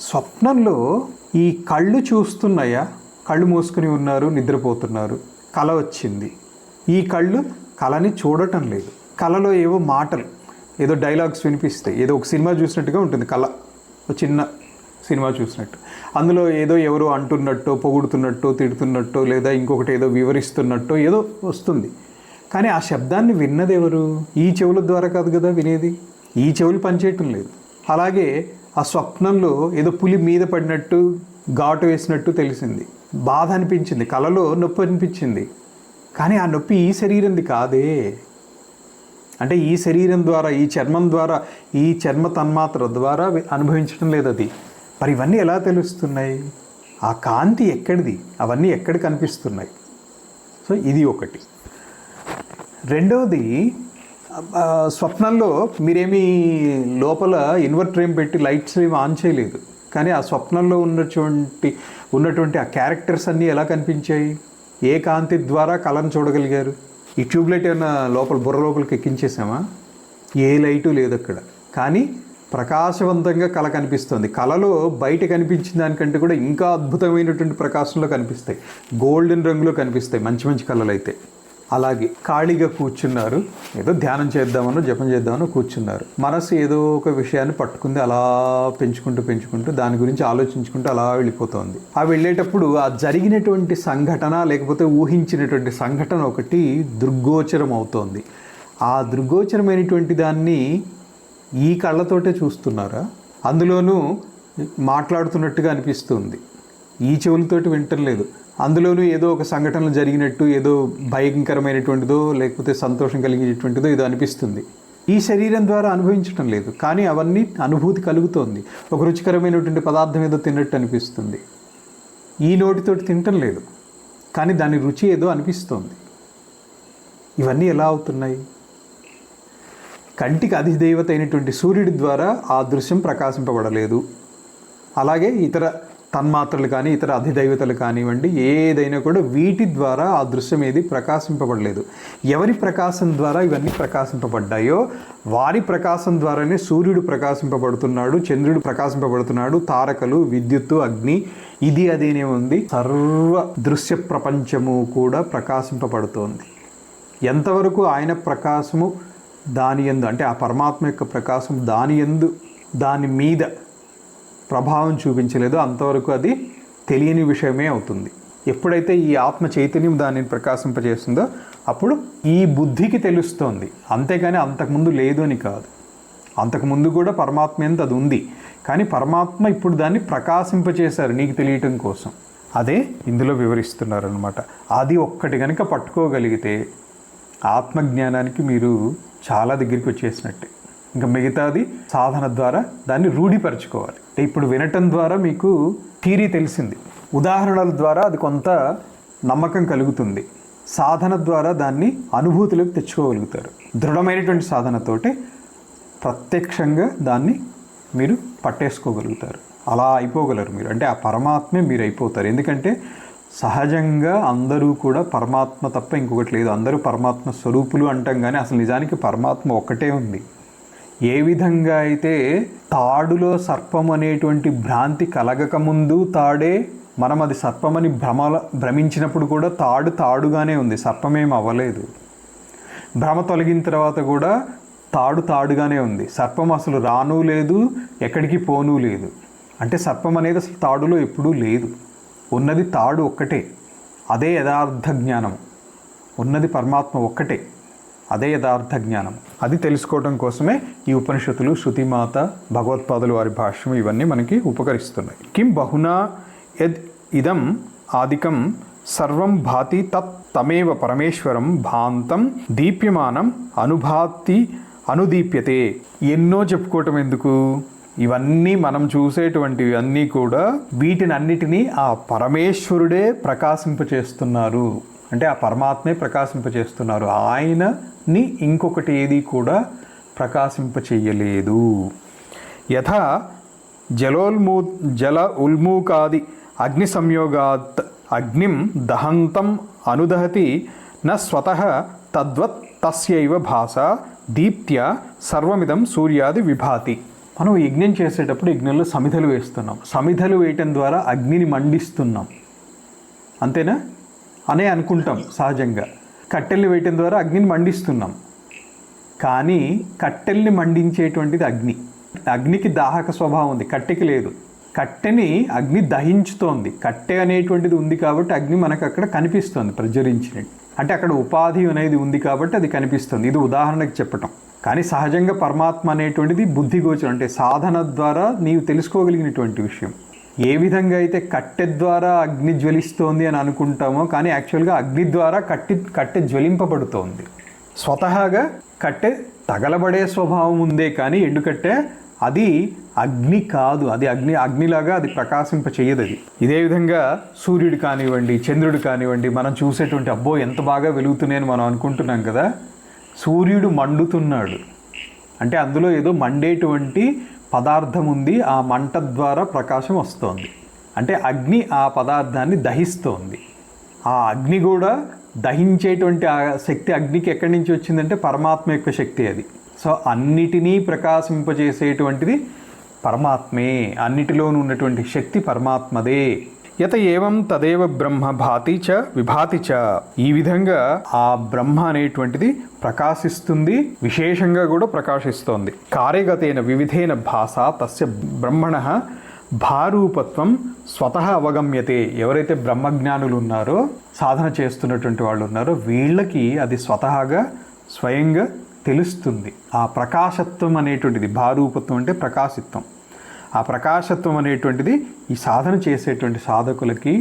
స్వప్నంలో ఈ కళ్ళు చూస్తున్నాయా? కళ్ళు మూసుకుని ఉన్నారు, నిద్రపోతున్నారు, కళ వచ్చింది. ఈ కళ్ళు కళని చూడటం లేదు. కళలో ఏవో మాటలు, ఏదో డైలాగ్స్ వినిపిస్తాయి, ఏదో ఒక సినిమా చూసినట్టుగా ఉంటుంది కళ, ఒక చిన్న సినిమా చూసినట్టు. అందులో ఏదో ఎవరో అంటున్నట్టు, పొగుడుతున్నట్టు, తిడుతున్నట్టు, లేదా ఇంకొకటి ఏదో వివరిస్తున్నట్టు ఏదో వస్తుంది. కానీ ఆ శబ్దాన్ని విన్నది ఎవరు? ఈ చెవుల ద్వారా కాదు కదా వినేది, ఈ చెవులు పనిచేయటం లేదు. అలాగే ఆ స్వప్నంలో ఏదో పులి మీద పడినట్టు, ఘాటు వేసినట్టు తెలిసింది, బాధ అనిపించింది, కళలో నొప్పి అనిపించింది. కానీ ఆ నొప్పి ఈ శరీరంది కాదే, అంటే ఈ శరీరం ద్వారా, ఈ చర్మం ద్వారా, ఈ చర్మ తన్మాత్ర ద్వారా అనుభవించడం లేదు అది. మరి ఇవన్నీ ఎలా తెలుస్తున్నాయి? ఆ కాంతి ఎక్కడిది? అవన్నీ ఎక్కడ కనిపిస్తున్నాయి? సో ఇది ఒకటి. రెండవది, స్వప్నంలో మీరేమీ లోపల ఇన్వర్టర్ ఏం పెట్టి లైట్స్ ఏమి ఆన్ చేయలేదు, కానీ ఆ స్వప్నంలో ఉన్నటువంటి ఆ క్యారెక్టర్స్ అన్నీ ఎలా కనిపించాయి? ఏ కాంతి ద్వారా కళను చూడగలిగారు? ఈ ట్యూబ్లైట్ ఏమైనా బుర్ర లోపలికి ఎక్కించేసామా? ఏ లైటు లేదు అక్కడ, కానీ ప్రకాశవంతంగా కళ కనిపిస్తుంది. కళలో బయట కనిపించిన దానికంటే కూడా ఇంకా అద్భుతమైనటువంటి ప్రకాశంలో కనిపిస్తాయి, గోల్డెన్ రంగులో కనిపిస్తాయి మంచి మంచి కళలు అయితే. అలాగే ఖాళీగా కూర్చున్నారు, ఏదో ధ్యానం చేద్దామనో జపం చేద్దామనో కూర్చున్నారు, మనసు ఏదో ఒక విషయాన్ని పట్టుకుంది, అలా పెంచుకుంటూ దాని గురించి ఆలోచించుకుంటూ అలా వెళ్ళిపోతుంది. ఆ వెళ్ళేటప్పుడు ఆ జరిగినటువంటి సంఘటన లేకపోతే ఊహించినటువంటి సంఘటన ఒకటి దృగ్గోచరం అవుతోంది. ఆ దృగ్గోచరమైనటువంటి దాన్ని ఈ కళ్ళతోటే చూస్తున్నారా? అందులోనూ మాట్లాడుతున్నట్టుగా అనిపిస్తుంది, ఈ చెవులతోటి వింటం లేదు. అందులోనూ ఏదో ఒక సంఘటనలు జరిగినట్టు, ఏదో భయంకరమైనటువంటిదో లేకపోతే సంతోషం కలిగేటువంటిదో ఏదో అనిపిస్తుంది. ఈ శరీరం ద్వారా అనుభవించడం లేదు, కానీ అవన్నీ అనుభూతి కలుగుతోంది. ఒక రుచికరమైనటువంటి పదార్థం ఏదో తిన్నట్టు అనిపిస్తుంది. ఈ నోటితోటి తినటం లేదు, కానీ దాని రుచి ఏదో అనిపిస్తోంది. ఇవన్నీ ఎలా అవుతున్నాయి? కంటికి అధిదేవత అయినటువంటి సూర్యుడి ద్వారా ఆ దృశ్యం ప్రకాశింపబడలేదు. అలాగే ఇతర తన్మాత్రలు కానీ ఇతర అధిదైవతలు కానివ్వండి, ఏదైనా కూడా వీటి ద్వారా ఆ దృశ్యం ఏది ప్రకాశింపబడలేదు. ఎవరి ప్రకాశం ద్వారా ఇవన్నీ ప్రకాశింపబడ్డాయో వారి ప్రకాశం ద్వారానే సూర్యుడు ప్రకాశింపబడుతున్నాడు, చంద్రుడు ప్రకాశింపబడుతున్నాడు, తారకలు, విద్యుత్తు, అగ్ని, ఇది అదేనే ఉంది. సర్వ దృశ్య ప్రపంచము కూడా ప్రకాశింపబడుతోంది. ఎంతవరకు ఆయన ప్రకాశము దాని యందు, అంటే ఆ పరమాత్మ యొక్క ప్రకాశం దాని మీద ప్రభావం చూపించలేదో అంతవరకు అది తెలియని విషయమే అవుతుంది. ఎప్పుడైతే ఈ ఆత్మ చైతన్యం దానిని ప్రకాశింపజేస్తుందో అప్పుడు ఈ బుద్ధికి తెలుస్తోంది, అంతేగాని అంతకుముందు లేదు అని కాదు. అంతకుముందు కూడా పరమాత్మ ఎంత అది ఉంది, కానీ పరమాత్మ ఇప్పుడు దాన్ని ప్రకాశింపచేశారు నీకు తెలియటం కోసం. అదే ఇందులో వివరిస్తున్నారనమాట. అది ఒక్కటి కనుక పట్టుకోగలిగితే ఆత్మజ్ఞానానికి మీరు చాలా దగ్గరికి వచ్చేసినట్టే. ఇంకా మిగతాది సాధన ద్వారా దాన్ని రూఢిపరచుకోవాలి. ఇప్పుడు వినటం ద్వారా మీకు థియరీ తెలిసింది, ఉదాహరణల ద్వారా అది కొంత నమ్మకం కలుగుతుంది. సాధన ద్వారా దాన్ని అనుభూతిలోకి తెచ్చుకోగలుగుతారు. దృఢమైనటువంటి సాధనతోటి ప్రత్యక్షంగా దాన్ని మీరు పట్టేసుకోగలుగుతారు. అలా అయిపోగలరు మీరు, అంటే ఆ పరమాత్మే మీరు అయిపోతారు. ఎందుకంటే సహజంగా అందరూ కూడా పరమాత్మ తప్ప ఇంకొకటి లేదు, అందరూ పరమాత్మ స్వరూపులు అంటాం, కానీ అసలు నిజానికి పరమాత్మ ఒక్కటే ఉంది. ఏ విధంగా అయితే తాడులో సర్పం అనేటువంటి భ్రాంతి కలగకముందు తాడే, మనం అది సర్పమని భ్రమించినప్పుడు కూడా తాడుగానే ఉంది, సర్పమేం అవ్వలేదు. భ్రమ తొలగిన తర్వాత కూడా తాడుగానే ఉంది, సర్పం అసలు రాను లేదు, ఎక్కడికి పోను లేదు. అంటే సర్పం అనేది అసలు తాడులో ఎప్పుడూ లేదు, ఉన్నది తాడు ఒక్కటే, అదే యథార్థ జ్ఞానం. ఉన్నది పరమాత్మ ఒక్కటే, అదే యథార్థ జ్ఞానం. అది తెలుసుకోవడం కోసమే ఈ ఉపనిషత్తులు, శృతిమాత, భగవత్పాదులు వారి భాష్యం ఇవన్నీ మనకి ఉపకరిస్తున్నాయి. కిం బహునా యద్ ఇదం ఆదికం సర్వం భాతి తత్ తమేవ పరమేశ్వరం భాంతం దీప్యమానం అనుదీప్యతే. ఎన్నో చెప్పుకోవటం ఎందుకు? ఇవన్నీ మనం చూసేటువంటివి అన్నీ కూడా వీటినన్నిటినీ ఆ పరమేశ్వరుడే ప్రకాశింపచేస్తున్నారు, అంటే ఆ పరమాత్మే ప్రకాశింపచేస్తున్నారు. ఆయనని ఇంకొకటి ఏది కూడా ప్రకాశింపచేయలేదు. యథా జల ఉల్మూకాది అగ్ని సంయోగాత్ అగ్నిం దహంతం అనుదహతి న స్వతః తద్వత్ తస్యైవ భాస దీప్త్య సర్వమిదం సూర్యాది విభాతి. మనం యజ్ఞం చేసేటప్పుడు యజ్ఞంలో సమిధలు వేస్తున్నాం, సమిధలు వేయటం ద్వారా అగ్నిని మండిస్తున్నాం, అంతేనా అనే అనుకుంటాం సహజంగా. కట్టెల్ని వేయటం ద్వారా అగ్నిని మండిస్తున్నాం, కానీ కట్టెల్ని మండించేటువంటిది అగ్ని. అగ్నికి దాహక స్వభావం ఉంది, కట్టెకి లేదు. కట్టెని అగ్ని దహించుతోంది, కట్టె అనేటువంటిది ఉంది కాబట్టి అగ్ని మనకు అక్కడ కనిపిస్తుంది ప్రజ్వలించినట్టు, అంటే అక్కడ ఉపాధి అనేది ఉంది కాబట్టి అది కనిపిస్తుంది. ఇది ఉదాహరణకు చెప్పటం. కానీ సహజంగా పరమాత్మ అనేటువంటిది బుద్ధిగోచరం, అంటే సాధన ద్వారా నీవు తెలుసుకోగలిగినటువంటి విషయం. ఏ విధంగా అయితే కట్టె ద్వారా అగ్ని జ్వలిస్తోంది అని అనుకుంటామో, కానీ యాక్చువల్గా అగ్ని ద్వారా కట్టె జ్వలింపబడుతోంది. స్వతహాగా కట్టె తగలబడే స్వభావం ఉందే కానీ ఎండుకట్టె అది అగ్ని కాదు, అది అగ్నిలాగా అది ప్రకాశింప చేయదు. అది ఇదే విధంగా సూర్యుడు కానివ్వండి, చంద్రుడు కానివ్వండి, మనం చూసేటువంటి అబ్బో ఎంత బాగా వెలుగుతున్నాయని మనం అనుకుంటున్నాం కదా. సూర్యుడు మండుతున్నాడు అంటే అందులో ఏదో మండేటువంటి పదార్థం ఉంది, ఆ మంట ద్వారా ప్రకాశం వస్తోంది. అంటే అగ్ని ఆ పదార్థాన్ని దహిస్తోంది. ఆ అగ్ని కూడా దహించేటువంటి ఆ శక్తి అగ్నికి ఎక్కడి నుంచి వచ్చిందంటే పరమాత్మ యొక్క శక్తి అది. సో అన్నిటినీ ప్రకాశింపజేసేటువంటిది పరమాత్మే, అన్నిటిలోనూ ఉన్నటువంటి శక్తి పరమాత్మదే. యత ఏవం తదేవ బ్రహ్మ భాతి చ విభాతి చ. ఈ విధంగా ఆ బ్రహ్మ అనేటువంటిది ప్రకాశిస్తుంది, విశేషంగా కూడా ప్రకాశిస్తోంది. కార్యగతేన వివిధేన భాష తస్య బ్రహ్మణః భారూపత్వం స్వతః అవగమ్యతే. ఎవరైతే బ్రహ్మజ్ఞానులు ఉన్నారో, సాధన చేస్తున్నటువంటి వాళ్ళు ఉన్నారో, వీళ్ళకి అది స్వతహాగా స్వయంగా తెలుస్తుంది. ఆ ప్రకాశత్వం అనేటువంటిది, భారూపత్వం అంటే ప్రకాశిత్వం, ఆ ప్రకాశత్వం అనేటువంటిది ఈ సాధన చేసేటువంటి సాధకులకి,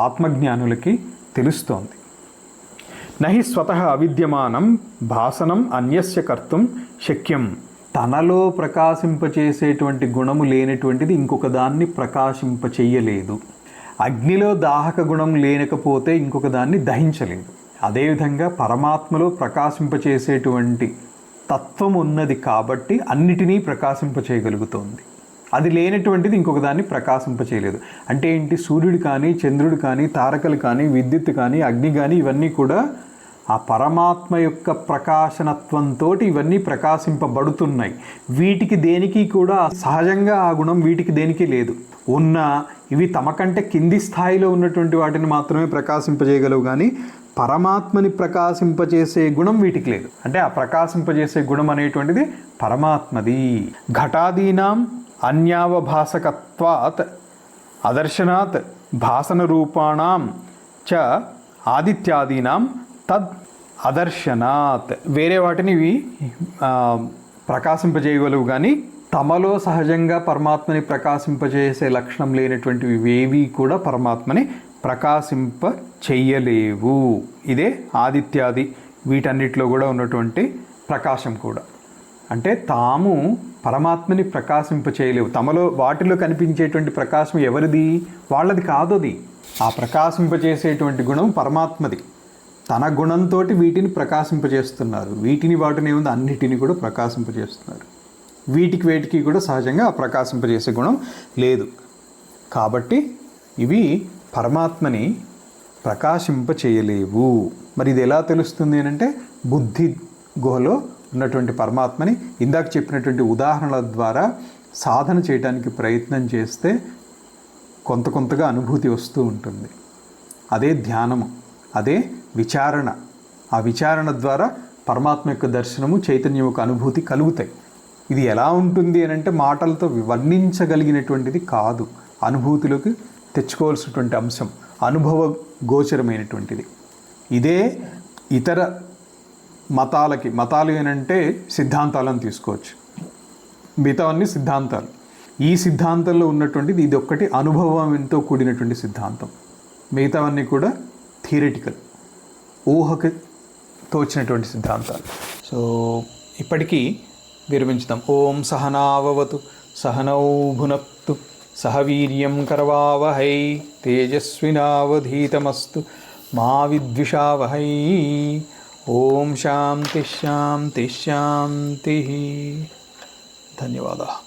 ఆత్మజ్ఞానులకి తెలుస్తోంది. నహి స్వతః అవిద్యమానం భాసనం అన్యస్య కర్తుం శక్యం. తనలో ప్రకాశింపచేసేటువంటి గుణము లేనటువంటిది ఇంకొక దాన్ని ప్రకాశింపచేయలేదు. అగ్నిలో దాహక గుణం లేనకపోతే ఇంకొక దాన్ని దహించలేదు. అదేవిధంగా పరమాత్మలో ప్రకాశింపచేసేటువంటి తత్వం ఉన్నది కాబట్టి అన్నిటినీ ప్రకాశింపచేయగలుగుతోంది. అది లేనటువంటిది ఇంకొక దాన్ని ప్రకాశింపచేయలేదు. అంటే ఏంటి? సూర్యుడు కానీ, చంద్రుడు కానీ, తారకలు కానీ, విద్యుత్ కానీ, అగ్ని కానీ, ఇవన్నీ కూడా ఆ పరమాత్మ యొక్క ప్రకాశనత్వంతో ఇవన్నీ ప్రకాశింపబడుతున్నాయి. వీటికి దేనికి కూడా సహజంగా ఆ గుణం వీటికి దేనికి లేదు. ఉన్న ఇవి తమ కంటే కింది స్థాయిలో ఉన్నటువంటి వాటిని మాత్రమే ప్రకాశింపజేయగలవు, కానీ పరమాత్మని ప్రకాశింపజేసే గుణం వీటికి లేదు. అంటే ఆ ప్రకాశింపజేసే గుణం అనేటువంటిది పరమాత్మది. ఘటాదీనాం అన్యావభాసకత్వాత్ అదర్శనాత్ భాసన రూపాణం చ ఆదిత్యాదీనాం తద్ అదర్శనాత్. వేరే వాటిని ఇవి ప్రకాశింపజేయగలవు, కానీ తమలో సహజంగా పరమాత్మని ప్రకాశింపజేసే లక్షణం లేనటువంటివి ఏవి కూడా పరమాత్మని ప్రకాశింప చెయ్యలేవు. ఇదే ఆదిత్యాది వీటన్నిటిలో కూడా ఉన్నటువంటి ప్రకాశం కూడా. అంటే తాము పరమాత్మని ప్రకాశింప చేయలేవు. తమలో వాటిలో కనిపించేటువంటి ప్రకాశం ఎవరిది? వాళ్ళది కాదు. అది ఆ ప్రకాశింపచేసేటువంటి గుణం పరమాత్మది. తన గుణంతో వీటిని ప్రకాశింపజేస్తున్నారు. వీటిని వాటిని ఏముంది, అన్నిటిని కూడా ప్రకాశింపజేస్తున్నారు. వీటికి వేటికి కూడా సహజంగా ఆ ప్రకాశింపజేసే గుణం లేదు. కాబట్టి ఇవి పరమాత్మని ప్రకాశింప చేయలేవు. మరి ఇది ఎలా తెలుస్తుంది అంటే బుద్ధి గుహలో ఉన్నటువంటి పరమాత్మని ఇందాక చెప్పినటువంటి ఉదాహరణల ద్వారా సాధన చేయడానికి ప్రయత్నం చేస్తే కొంతగా అనుభూతి వస్తూ ఉంటుంది. అదే ధ్యానము, అదే విచారణ. ఆ విచారణ ద్వారా పరమాత్మ యొక్క దర్శనము, చైతన్యం యొక్క అనుభూతి కలుగుతాయి. ఇది ఎలా ఉంటుంది అని అంటే మాటలతో వర్ణించగలిగినటువంటిది కాదు. అనుభూతిలోకి తెచ్చుకోవాల్సినటువంటి అంశం, అనుభవ గోచరమైనటువంటిది. ఇదే ఇతర మతాలు ఏంటంటే సిద్ధాంతాలను తీసుకోవచ్చు. మిగతావన్నీ సిద్ధాంతాలు. ఈ సిద్ధాంతంలో ఉన్నటువంటిది ఇది ఒక్కటి అనుభవంతో కూడినటువంటి సిద్ధాంతం. మిగతావన్నీ కూడా థియరిటికల్, ఊహకు తోచినటువంటి సిద్ధాంతాలు. సో ఇప్పటికీ విరమించుదాం. ఓం సహనావవతు సహనౌ భునక్తు సహ వీర్యం కరవావహై తేజస్వినావధీతమస్తు మా విద్విషావహై. ఓం శాంతి శాంతి శాంతి. ధన్యవాదాలు.